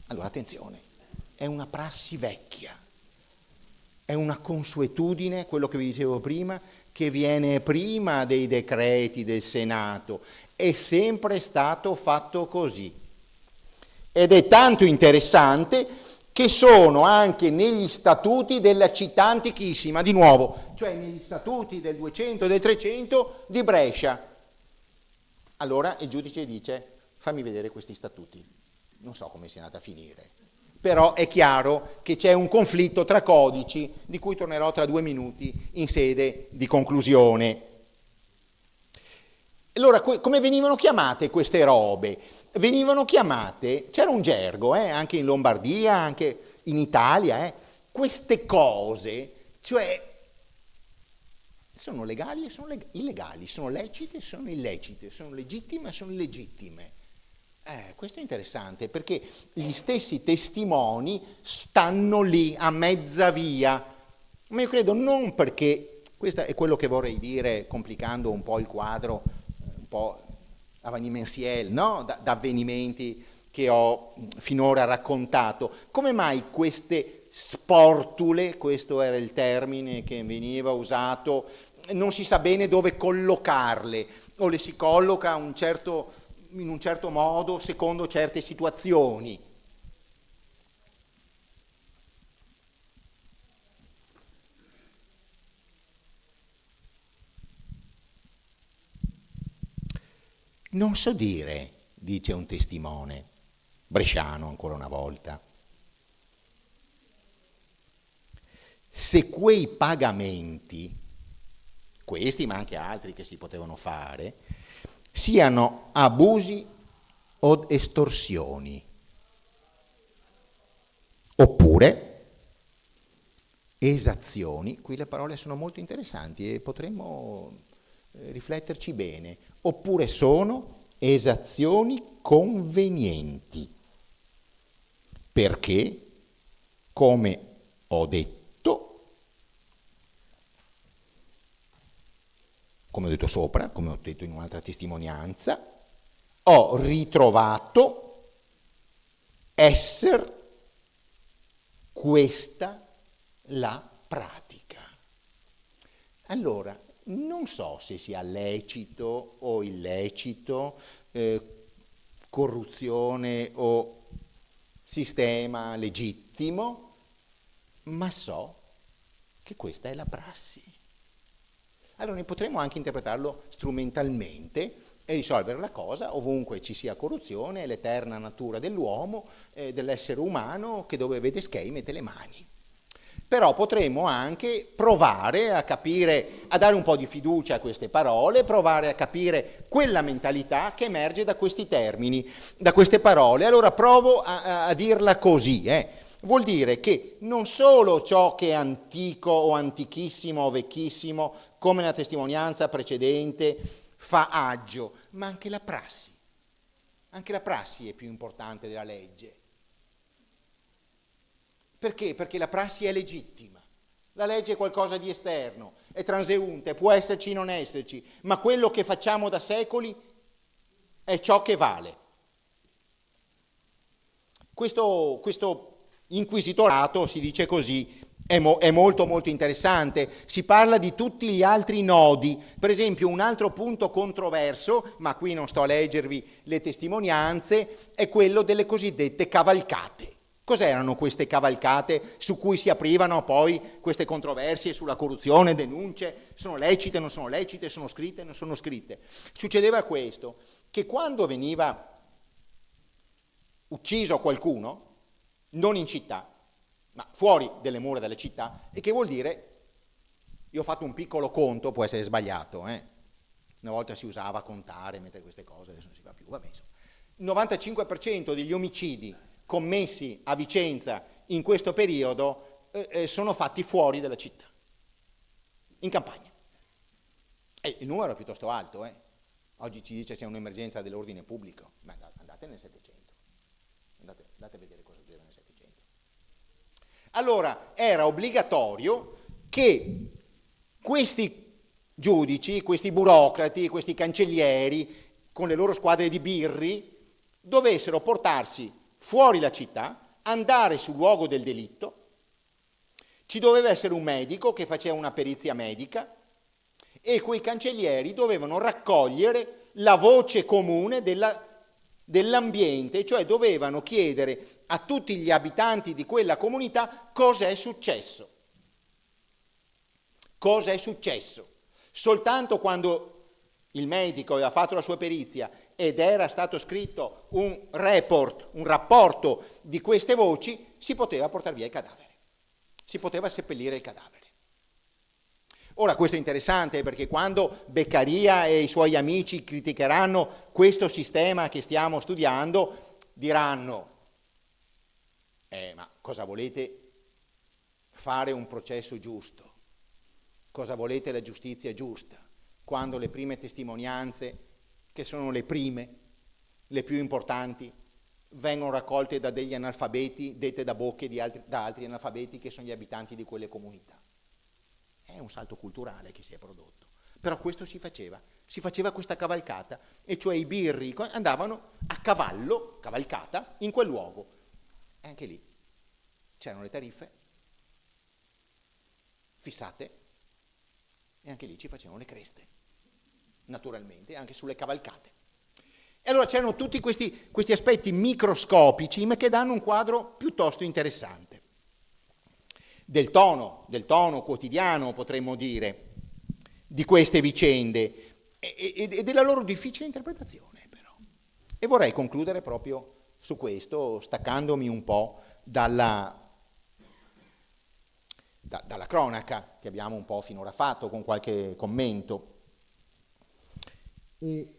Allora attenzione, è una prassi vecchia. È una consuetudine, quello che vi dicevo prima, che viene prima dei decreti del Senato. È sempre stato fatto così. Ed è tanto interessante che sono anche negli statuti della città antichissima, di nuovo, cioè negli statuti del 200 e del 300 di Brescia. Allora il giudice dice: fammi vedere questi statuti. Non so come sia andata a finire. Però è chiaro che c'è un conflitto tra codici, di cui tornerò tra 2 minuti in sede di conclusione. Allora, come venivano chiamate queste robe? Venivano chiamate, c'era un gergo, anche in Lombardia, anche in Italia, queste cose, cioè sono legali e sono illegali, sono lecite e sono illecite, sono legittime e sono illegittime. Questo è interessante perché gli stessi testimoni stanno lì a mezza via, ma io credo non perché, questo è quello che vorrei dire complicando un po' il quadro, un po' avvenimentiel, no? Da avvenimenti che ho finora raccontato. Come mai queste sportule, questo era il termine che veniva usato, non si sa bene dove collocarle, o le si colloca in un certo modo secondo certe situazioni. Non so dire, dice un testimone, bresciano ancora una volta, se quei pagamenti, questi ma anche altri che si potevano fare, siano abusi o estorsioni, oppure esazioni. Qui le parole sono molto interessanti e potremmo rifletterci bene. Oppure sono esazioni convenienti, perché, come ho detto, come ho detto sopra, come ho detto in un'altra testimonianza, ho ritrovato essere questa la pratica. Allora, non so se sia lecito o illecito, corruzione o sistema legittimo, ma so che questa è la prassi. Allora noi potremmo anche interpretarlo strumentalmente e risolvere la cosa ovunque ci sia corruzione, l'eterna natura dell'uomo, dell'essere umano che dove vede schei mette le mani. Però potremmo anche provare a capire, a dare un po' di fiducia a queste parole, provare a capire quella mentalità che emerge da questi termini, da queste parole. Allora provo a dirla così, vuol dire che non solo ciò che è antico o antichissimo o vecchissimo, come la testimonianza precedente, fa aggio, ma anche la prassi. Anche la prassi è più importante della legge. Perché? Perché la prassi è legittima. La legge è qualcosa di esterno, è transeunte, può esserci o non esserci, ma quello che facciamo da secoli è ciò che vale. Questo inquisitorato, si dice così, è molto molto interessante. Si parla di tutti gli altri nodi. Per esempio, un altro punto controverso, ma qui non sto a leggervi le testimonianze, è quello delle cosiddette cavalcate. Cos'erano queste cavalcate su cui si aprivano poi queste controversie sulla corruzione, denunce, sono lecite, non sono lecite, sono scritte, non sono scritte? Succedeva questo, che quando veniva ucciso qualcuno, non in città, ma fuori delle mura delle città, e che vuol dire, io ho fatto un piccolo conto, può essere sbagliato, una volta si usava contare, mettere queste cose, adesso non si fa più, vabbè, insomma. Il 95% degli omicidi commessi a Vicenza in questo periodo sono fatti fuori dalla città, in campagna. E il numero è piuttosto alto, Oggi ci dice c'è un'emergenza dell'ordine pubblico, ma andate nel Settecento, andate a vedere cosa succedeva nel Settecento. Allora era obbligatorio che questi giudici, questi burocrati, questi cancellieri, con le loro squadre di birri, dovessero portarsi fuori la città, andare sul luogo del delitto, ci doveva essere un medico che faceva una perizia medica e quei cancellieri dovevano raccogliere la voce comune dell'ambiente, cioè dovevano chiedere a tutti gli abitanti di quella comunità cosa è successo. Cosa è successo? Soltanto quando il medico aveva fatto la sua perizia ed era stato scritto un rapporto di queste voci, si poteva portare via il cadavere, si poteva seppellire il cadavere. Ora questo è interessante perché quando Beccaria e i suoi amici criticheranno questo sistema che stiamo studiando, diranno, ma cosa volete fare un processo giusto? Cosa volete la giustizia giusta? Quando le prime testimonianze, che sono le prime, le più importanti, vengono raccolte da degli analfabeti, dette da bocche da altri analfabeti che sono gli abitanti di quelle comunità. È un salto culturale che si è prodotto. Però questo si faceva questa cavalcata, e cioè i birri andavano a cavallo, cavalcata, in quel luogo. E anche lì c'erano le tariffe fissate e anche lì ci facevano le creste, naturalmente, anche sulle cavalcate. E allora c'erano tutti questi aspetti microscopici, ma che danno un quadro piuttosto interessante. Del tono quotidiano, potremmo dire, di queste vicende e della loro difficile interpretazione, però. E vorrei concludere proprio su questo, staccandomi un po' dalla cronaca che abbiamo un po' finora fatto, con qualche commento. E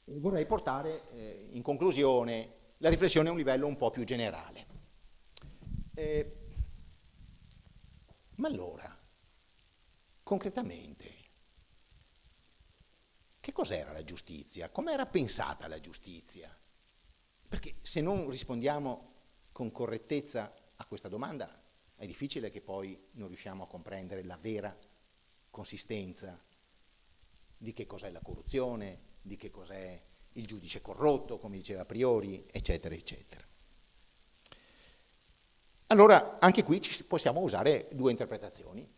vorrei portare in conclusione la riflessione a un livello un po' più generale. Ma allora, concretamente, che cos'era la giustizia? Com'era pensata la giustizia? Perché se non rispondiamo con correttezza a questa domanda, è difficile che poi non riusciamo a comprendere la vera consistenza di che cos'è la corruzione, di che cos'è il giudice corrotto, come diceva a priori, eccetera, eccetera. Allora, anche qui possiamo usare due interpretazioni.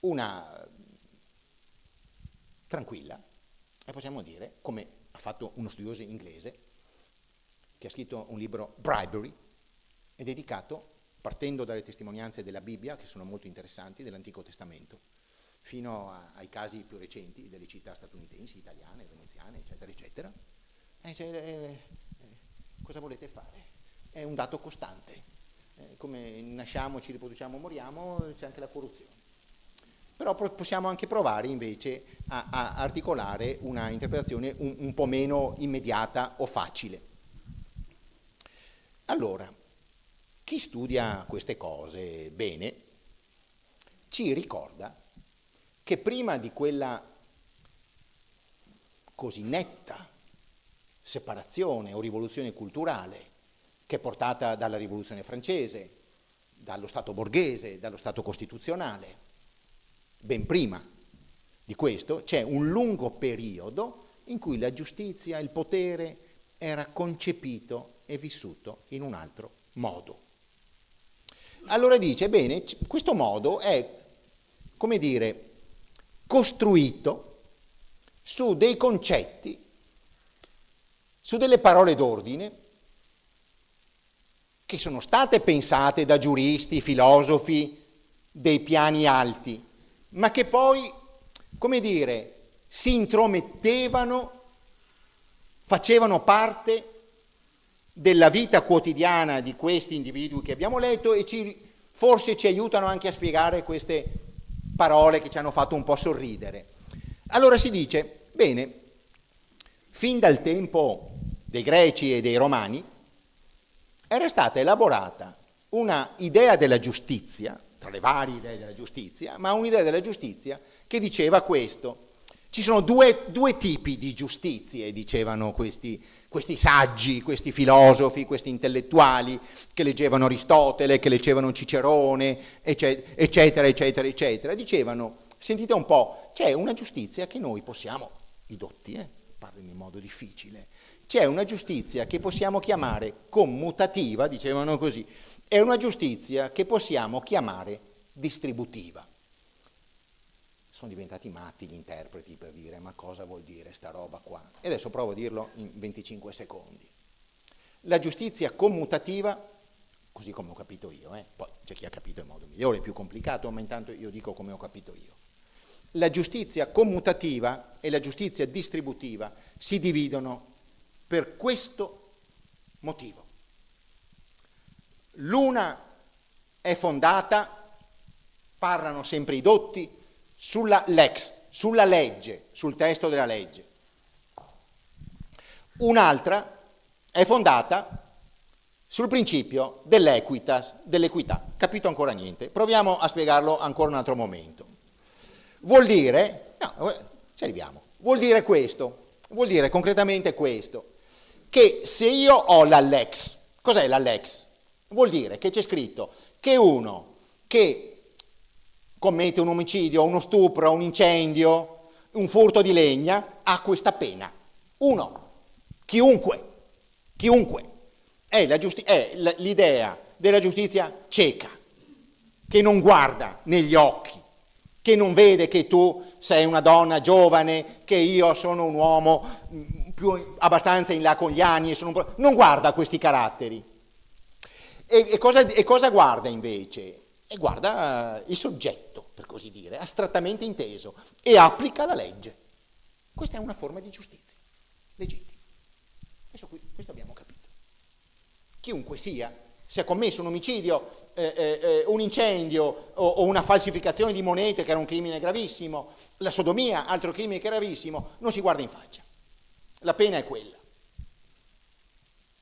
Una tranquilla, e possiamo dire, come ha fatto uno studioso inglese, che ha scritto un libro, Bribery, è dedicato, partendo dalle testimonianze della Bibbia, che sono molto interessanti, dell'Antico Testamento, fino ai casi più recenti delle città statunitensi, italiane, veneziane, eccetera, eccetera. Cosa volete fare? È un dato costante. Come nasciamo, ci riproduciamo, moriamo, c'è anche la corruzione. Però possiamo anche provare invece a articolare una interpretazione un po' meno immediata o facile. Allora, chi studia queste cose bene ci ricorda che prima di quella così netta separazione o rivoluzione culturale che è portata dalla rivoluzione francese, dallo Stato borghese, dallo Stato costituzionale, ben prima di questo c'è un lungo periodo in cui la giustizia, il potere era concepito e vissuto in un altro modo. Allora dice, bene, questo modo è, come dire, costruito su dei concetti, su delle parole d'ordine che sono state pensate da giuristi, filosofi dei piani alti, ma che poi, come dire, si intromettevano, facevano parte della vita quotidiana di questi individui che abbiamo letto e forse ci aiutano anche a spiegare queste parole che ci hanno fatto un po' sorridere. Allora si dice, bene, fin dal tempo dei Greci e dei Romani era stata elaborata una idea della giustizia, tra le varie idee della giustizia, ma un'idea della giustizia che diceva questo. Ci sono due tipi di giustizie, dicevano questi saggi, questi filosofi, questi intellettuali che leggevano Aristotele, che leggevano Cicerone, eccetera, eccetera, eccetera. Dicevano, sentite un po', c'è una giustizia che noi possiamo, i dotti, parlo in modo difficile, c'è una giustizia che possiamo chiamare commutativa, dicevano così, e una giustizia che possiamo chiamare distributiva. Sono diventati matti gli interpreti per dire ma cosa vuol dire sta roba qua? E adesso provo a dirlo in 25 secondi. La giustizia commutativa, così come ho capito io, poi c'è chi ha capito in modo migliore, più complicato, ma intanto io dico come ho capito io. La giustizia commutativa e la giustizia distributiva si dividono per questo motivo. L'una è fondata, parlano sempre i dotti, sulla lex, sulla legge, sul testo della legge. Un'altra è fondata sul principio dell'equitas, dell'equità. Capito ancora niente? Proviamo a spiegarlo ancora un altro momento. Vuol dire, no, ci arriviamo, vuol dire questo, vuol dire concretamente questo, che se io ho la lex, cos'è la lex? Vuol dire che c'è scritto che uno che commette un omicidio, uno stupro, un incendio, un furto di legna, ha questa pena. Uno, chiunque. È l'idea della giustizia cieca, che non guarda negli occhi, che non vede che tu sei una donna giovane, che io sono un uomo abbastanza in là con gli anni, non guarda questi caratteri. E cosa guarda invece? E guarda il soggetto, per così dire, astrattamente inteso, e applica la legge. Questa è una forma di giustizia legittima. Adesso questo abbiamo capito. Chiunque sia, se ha commesso un omicidio, un incendio o una falsificazione di monete, che era un crimine gravissimo, la sodomia, altro crimine gravissimo, non si guarda in faccia. La pena è quella.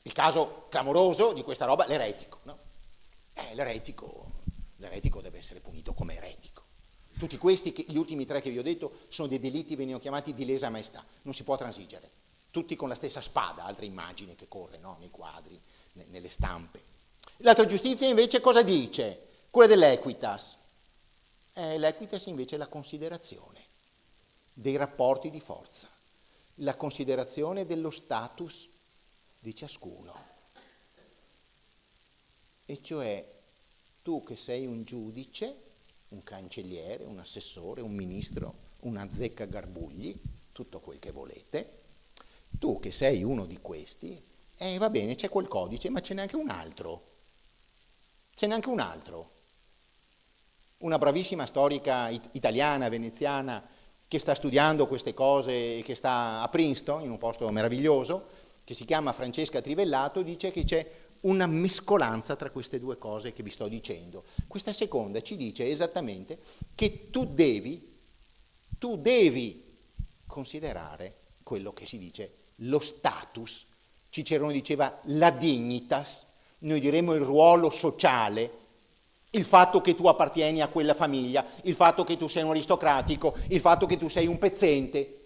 Il caso clamoroso di questa roba, l'eretico, no? L'eretico deve essere punito come eretico. Tutti questi, gli ultimi tre che vi ho detto, sono dei delitti, venivano chiamati di lesa maestà, non si può transigere. Tutti con la stessa spada, altra immagine che corre, no? Nei quadri, nelle stampe. L'altra giustizia invece cosa dice? Quella dell'equitas. L'equitas invece è la considerazione dei rapporti di forza, la considerazione dello status di ciascuno. E cioè, tu che sei un giudice, un cancelliere, un assessore, un ministro, una zecca garbugli, tutto quel che volete, tu che sei uno di questi, va bene, c'è quel codice, ma ce n'è anche un altro. Una bravissima storica italiana, veneziana, che sta studiando queste cose e che sta a Princeton, in un posto meraviglioso, che si chiama Francesca Trivellato, dice che c'è una mescolanza tra queste due cose che vi sto dicendo. Questa seconda ci dice esattamente che tu devi considerare quello che si dice lo status. Cicerone diceva la dignitas, noi diremmo il ruolo sociale, il fatto che tu appartieni a quella famiglia, il fatto che tu sei un aristocratico, il fatto che tu sei un pezzente,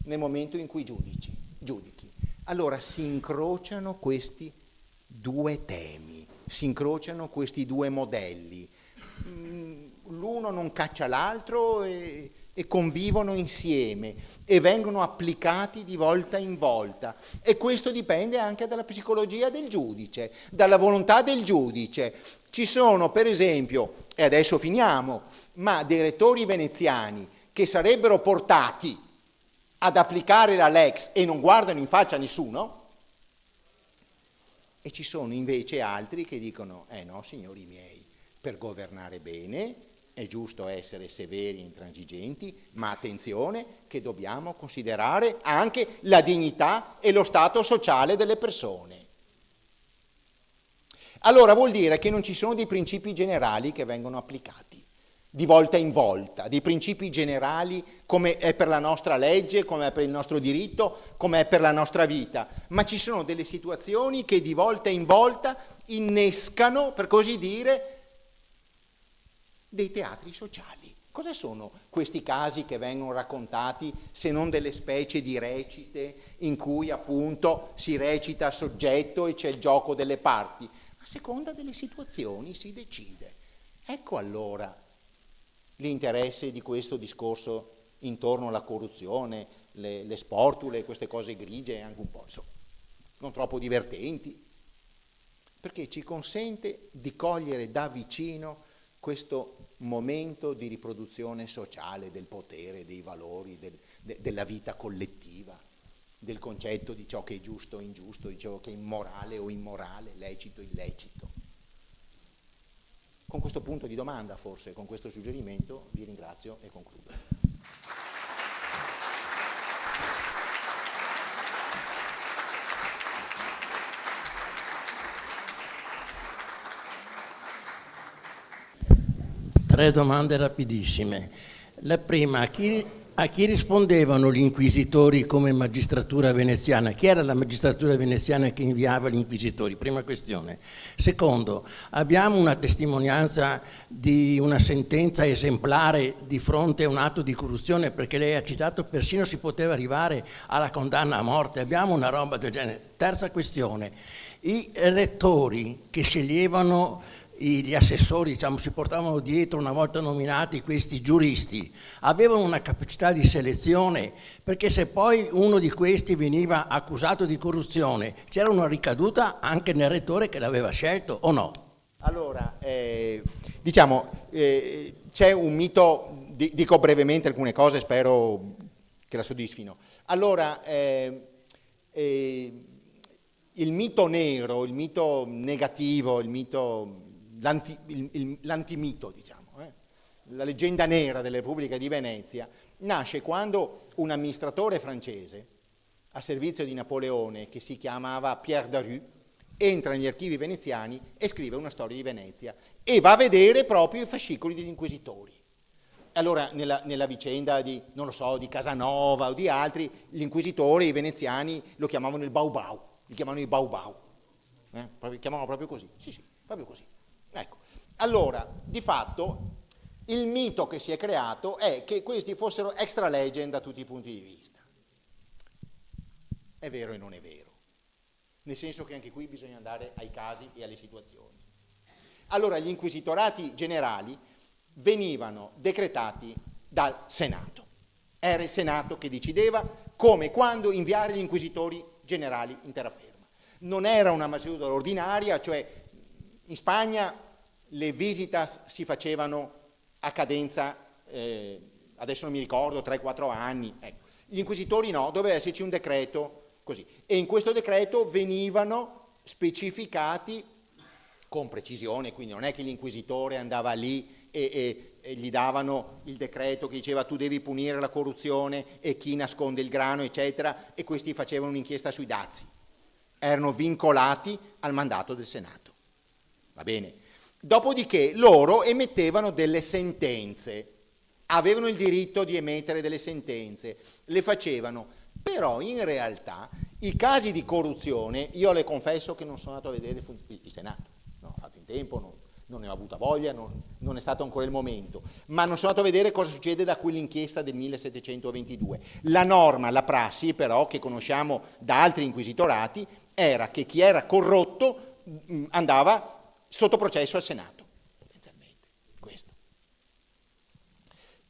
nel momento in cui giudichi. Allora si incrociano questi due temi, si incrociano questi due modelli. L'uno non caccia l'altro e convivono insieme e vengono applicati di volta in volta. E questo dipende anche dalla psicologia del giudice, dalla volontà del giudice. Ci sono, per esempio, e adesso finiamo, ma dei rettori veneziani che sarebbero portati ad applicare la Lex e non guardano in faccia a nessuno, e ci sono invece altri che dicono, no, signori miei, per governare bene è giusto essere severi e intransigenti, ma attenzione che dobbiamo considerare anche la dignità e lo stato sociale delle persone. Allora vuol dire che non ci sono dei principi generali che vengono applicati di volta in volta, dei principi generali come è per la nostra legge, come è per il nostro diritto, come è per la nostra vita, ma ci sono delle situazioni che di volta in volta innescano, per così dire, dei teatri sociali. Cosa sono questi casi che vengono raccontati se non delle specie di recite in cui appunto si recita soggetto e c'è il gioco delle parti? A seconda delle situazioni si decide. Ecco allora l'interesse di questo discorso intorno alla corruzione, le sportule, queste cose grigie, anche un po', insomma, non troppo divertenti, perché ci consente di cogliere da vicino questo momento di riproduzione sociale del potere, dei valori, della vita collettiva, del concetto di ciò che è giusto o ingiusto, di ciò che è immorale o immorale, lecito o illecito. Con questo punto di domanda, forse, con questo suggerimento, vi ringrazio e concludo. Tre domande rapidissime. La prima, a chi rispondevano gli inquisitori come magistratura veneziana? Chi era la magistratura veneziana che inviava gli inquisitori? Prima questione. Secondo, abbiamo una testimonianza di una sentenza esemplare di fronte a un atto di corruzione, perché lei ha citato persino si poteva arrivare alla condanna a morte. Abbiamo una roba del genere. Terza questione, i rettori che sceglievano gli assessori, diciamo, si portavano dietro una volta nominati questi giuristi, avevano una capacità di selezione, perché se poi uno di questi veniva accusato di corruzione c'era una ricaduta anche nel rettore che l'aveva scelto o no? Allora, diciamo, c'è un mito, dico brevemente alcune cose, spero che la soddisfino. Allora, il mito nero, il mito negativo, l'antimito, diciamo, la leggenda nera della Repubblica di Venezia, nasce quando un amministratore francese a servizio di Napoleone, che si chiamava Pierre Daru, entra negli archivi veneziani e scrive una storia di Venezia e va a vedere proprio i fascicoli degli inquisitori. Allora, nella vicenda di, non lo so, di Casanova o di altri, gli inquisitori, i veneziani, lo chiamavano il Baubau, li chiamavano i Baubau, li chiamavano proprio così, sì, proprio così. Ecco, allora, di fatto, il mito che si è creato è che questi fossero extra legend da tutti i punti di vista. È vero e non è vero, nel senso che anche qui bisogna andare ai casi e alle situazioni. Allora, gli inquisitorati generali venivano decretati dal Senato. Era il Senato che decideva come e quando inviare gli inquisitori generali in terraferma. Non era una seduta ordinaria, cioè in Spagna le visitas si facevano a cadenza, adesso non mi ricordo, 3-4 anni. Ecco. Gli inquisitori no, doveva esserci un decreto così. E in questo decreto venivano specificati con precisione, quindi non è che l'inquisitore andava lì e gli davano il decreto che diceva tu devi punire la corruzione e chi nasconde il grano, eccetera, e questi facevano un'inchiesta sui dazi. Erano vincolati al mandato del Senato. Va bene? Dopodiché loro emettevano delle sentenze, avevano il diritto di emettere delle sentenze, le facevano, però in realtà I casi di corruzione, io le confesso che non sono andato a vedere il Senato, non ho fatto in tempo, non ne ho avuta voglia, non è stato ancora il momento, ma non sono andato a vedere cosa succede da quell'inchiesta del 1722. La norma, la prassi però, che conosciamo da altri inquisitorati, era che chi era corrotto andava sotto processo al Senato, potenzialmente, questo.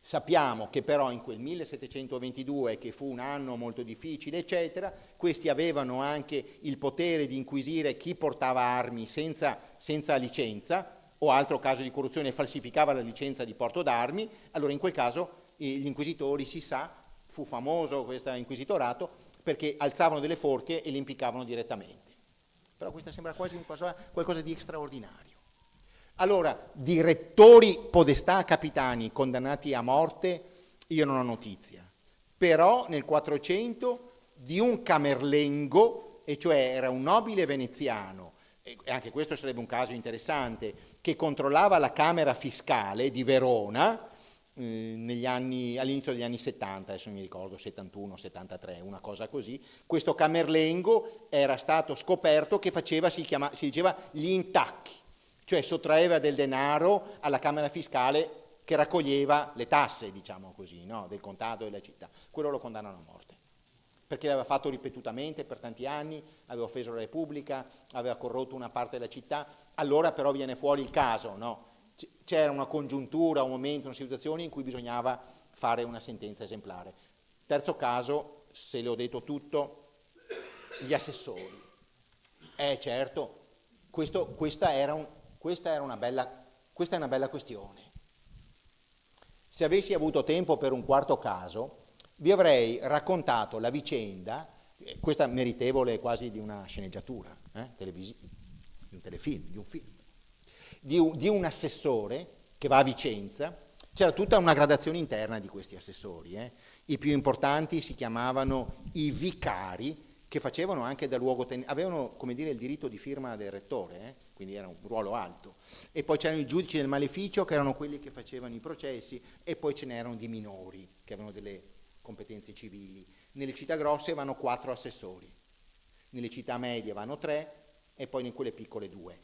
Sappiamo che però in quel 1722, che fu un anno molto difficile, eccetera, questi avevano anche il potere di inquisire chi portava armi senza licenza, o altro caso di corruzione falsificava la licenza di porto d'armi. Allora in quel caso gli inquisitori, si sa, fu famoso questo inquisitorato, perché alzavano delle forche e li impiccavano direttamente. Però questa sembra quasi qualcosa di straordinario. Allora, di rettori, podestà, capitani condannati a morte, io non ho notizia. Però nel 400 di un camerlengo, e cioè era un nobile veneziano, e anche questo sarebbe un caso interessante, che controllava la Camera Fiscale di Verona all'inizio degli anni 70, adesso non mi ricordo, 71, 73, una cosa così. Questo camerlengo era stato scoperto che faceva, si diceva, gli intacchi, cioè sottraeva del denaro alla Camera Fiscale che raccoglieva le tasse, diciamo così, no? Del contado della città. Quello lo condannano a morte, perché l'aveva fatto ripetutamente per tanti anni, aveva offeso la Repubblica, aveva corrotto una parte della città. Allora però viene fuori il caso, no? C'era una congiuntura, un momento, una situazione in cui bisognava fare una sentenza esemplare. Terzo caso, se le ho detto tutto, gli assessori. Certo, questa è una bella questione. Se avessi avuto tempo per un quarto caso, vi avrei raccontato la vicenda, questa meritevole quasi di una sceneggiatura, televisiva, di un telefilm, di un film, di un assessore che va a Vicenza. C'era tutta una gradazione interna di questi assessori. I più importanti si chiamavano i vicari, che facevano anche da luogotenente, avevano, come dire, il diritto di firma del rettore, quindi era un ruolo alto. E poi c'erano i giudici del maleficio, che erano quelli che facevano i processi, e poi ce n'erano di minori, che avevano delle competenze civili. Nelle città grosse vanno 4 assessori, nelle città medie vanno 3 e poi in quelle piccole 2.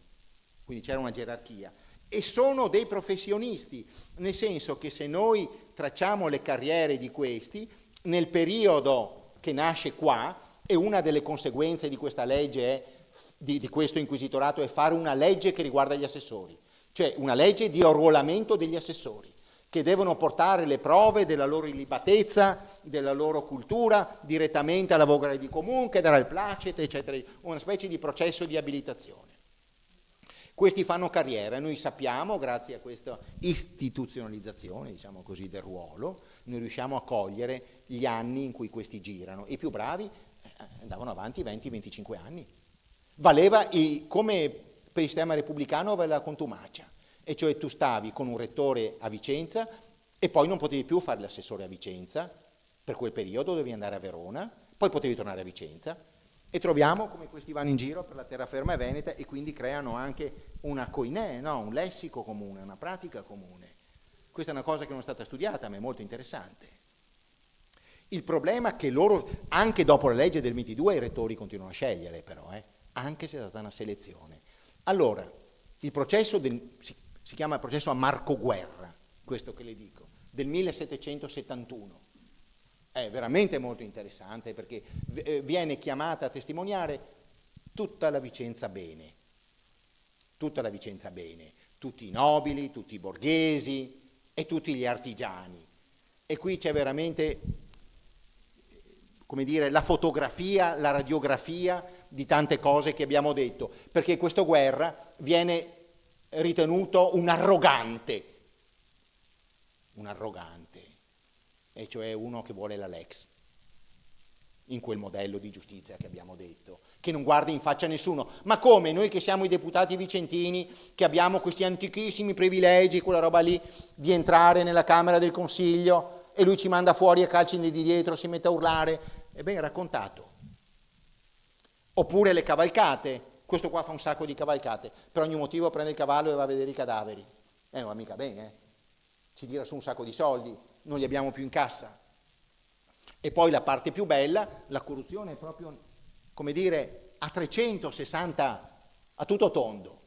Quindi c'era una gerarchia. E sono dei professionisti, nel senso che se noi tracciamo le carriere di questi, nel periodo che nasce qua, e una delle conseguenze di questa legge, di questo inquisitorato, è fare una legge che riguarda gli assessori, cioè una legge di arruolamento degli assessori, che devono portare le prove della loro illibatezza, della loro cultura, direttamente all'avvocato di comune, che darà il placet, eccetera, una specie di processo di abilitazione. Questi fanno carriera, noi sappiamo, grazie a questa istituzionalizzazione, diciamo così, del ruolo, noi riusciamo a cogliere gli anni in cui questi girano. I più bravi andavano avanti 20-25 anni. Valeva, come per il sistema repubblicano, valeva la contumacia, e cioè tu stavi con un rettore a Vicenza e poi non potevi più fare l'assessore a Vicenza, per quel periodo dovevi andare a Verona, poi potevi tornare a Vicenza, e troviamo come questi vanno in giro per la terraferma veneta e quindi creano anche una koiné, no? Un lessico comune, una pratica comune. Questa è una cosa che non è stata studiata, ma è molto interessante. Il problema è che loro, anche dopo la legge del 22, i rettori continuano a scegliere però, anche se è stata una selezione. Allora, il processo si chiama il processo a Marco Guerra, questo che le dico, del 1771. È veramente molto interessante perché viene chiamata a testimoniare tutta la Vicenza bene, tutti i nobili, tutti i borghesi e tutti gli artigiani. E qui c'è veramente, come dire, la fotografia, la radiografia di tante cose che abbiamo detto, perché questo Guerra viene ritenuto un arrogante, e cioè uno che vuole la Lex, in quel modello di giustizia che abbiamo detto, che non guarda in faccia a nessuno. Ma come? Noi che siamo i deputati vicentini, che abbiamo questi antichissimi privilegi, quella roba lì, di entrare nella Camera del Consiglio, e lui ci manda fuori a calci di dietro, si mette a urlare, è ben raccontato. Oppure le cavalcate, questo qua fa un sacco di cavalcate, per ogni motivo prende il cavallo e va a vedere i cadaveri. Non va mica bene, ci tira su un sacco di soldi, non li abbiamo più in cassa. E poi la parte più bella, la corruzione è proprio come dire, a 360, a tutto tondo.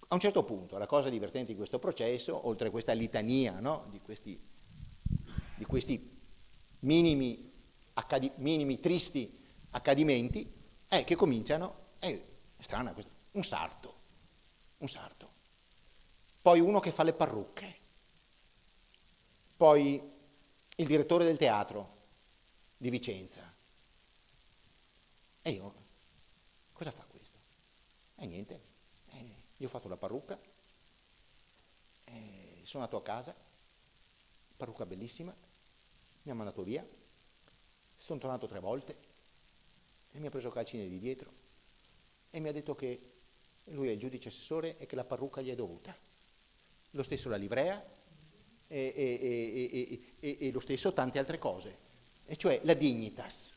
A un certo punto, la cosa divertente di questo processo, oltre a questa litania, no, di questi minimi tristi accadimenti, è che cominciano, è strana questa, un sarto, poi uno che fa le parrucche, poi il direttore del teatro di Vicenza. E io, cosa fa questo? E niente, io ho fatto la parrucca, sono andato a casa, parrucca bellissima, mi ha mandato via, sono tornato 3 volte e mi ha preso calcini di dietro e mi ha detto che lui è il giudice assessore e che la parrucca gli è dovuta. Lo stesso la livrea e lo stesso tante altre cose, e cioè la dignitas,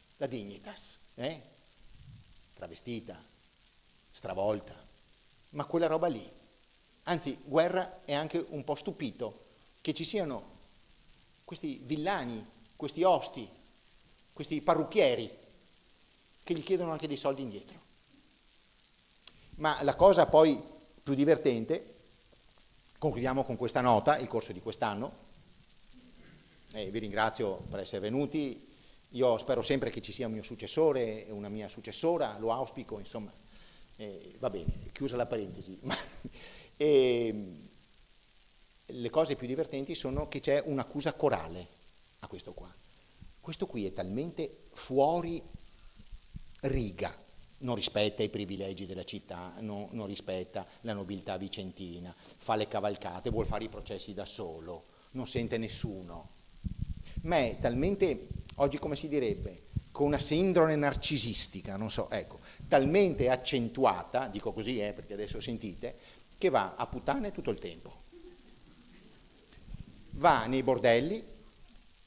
travestita, stravolta, ma quella roba lì. Anzi, Guerra è anche un po' stupito che ci siano questi villani, questi osti, questi parrucchieri che gli chiedono anche dei soldi indietro. Ma la cosa poi più divertente, concludiamo con questa nota, il corso di quest'anno, vi ringrazio per essere venuti, io spero sempre che ci sia un mio successore e una mia successora, lo auspico, insomma, va bene, chiusa la parentesi, ma le cose più divertenti sono che c'è un'accusa corale a questo qua. Questo qui è talmente fuori riga, non rispetta i privilegi della città, non rispetta la nobiltà vicentina, fa le cavalcate, vuol fare i processi da solo, non sente nessuno. Ma è talmente, oggi come si direbbe, con una sindrome narcisistica, non so, ecco, talmente accentuata, dico così perché adesso sentite, che va a puttane tutto il tempo. Va nei bordelli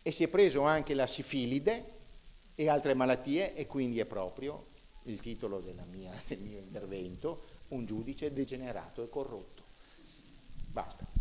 e si è preso anche la sifilide e altre malattie, e quindi è proprio il titolo del mio intervento, un giudice degenerato e corrotto. Basta.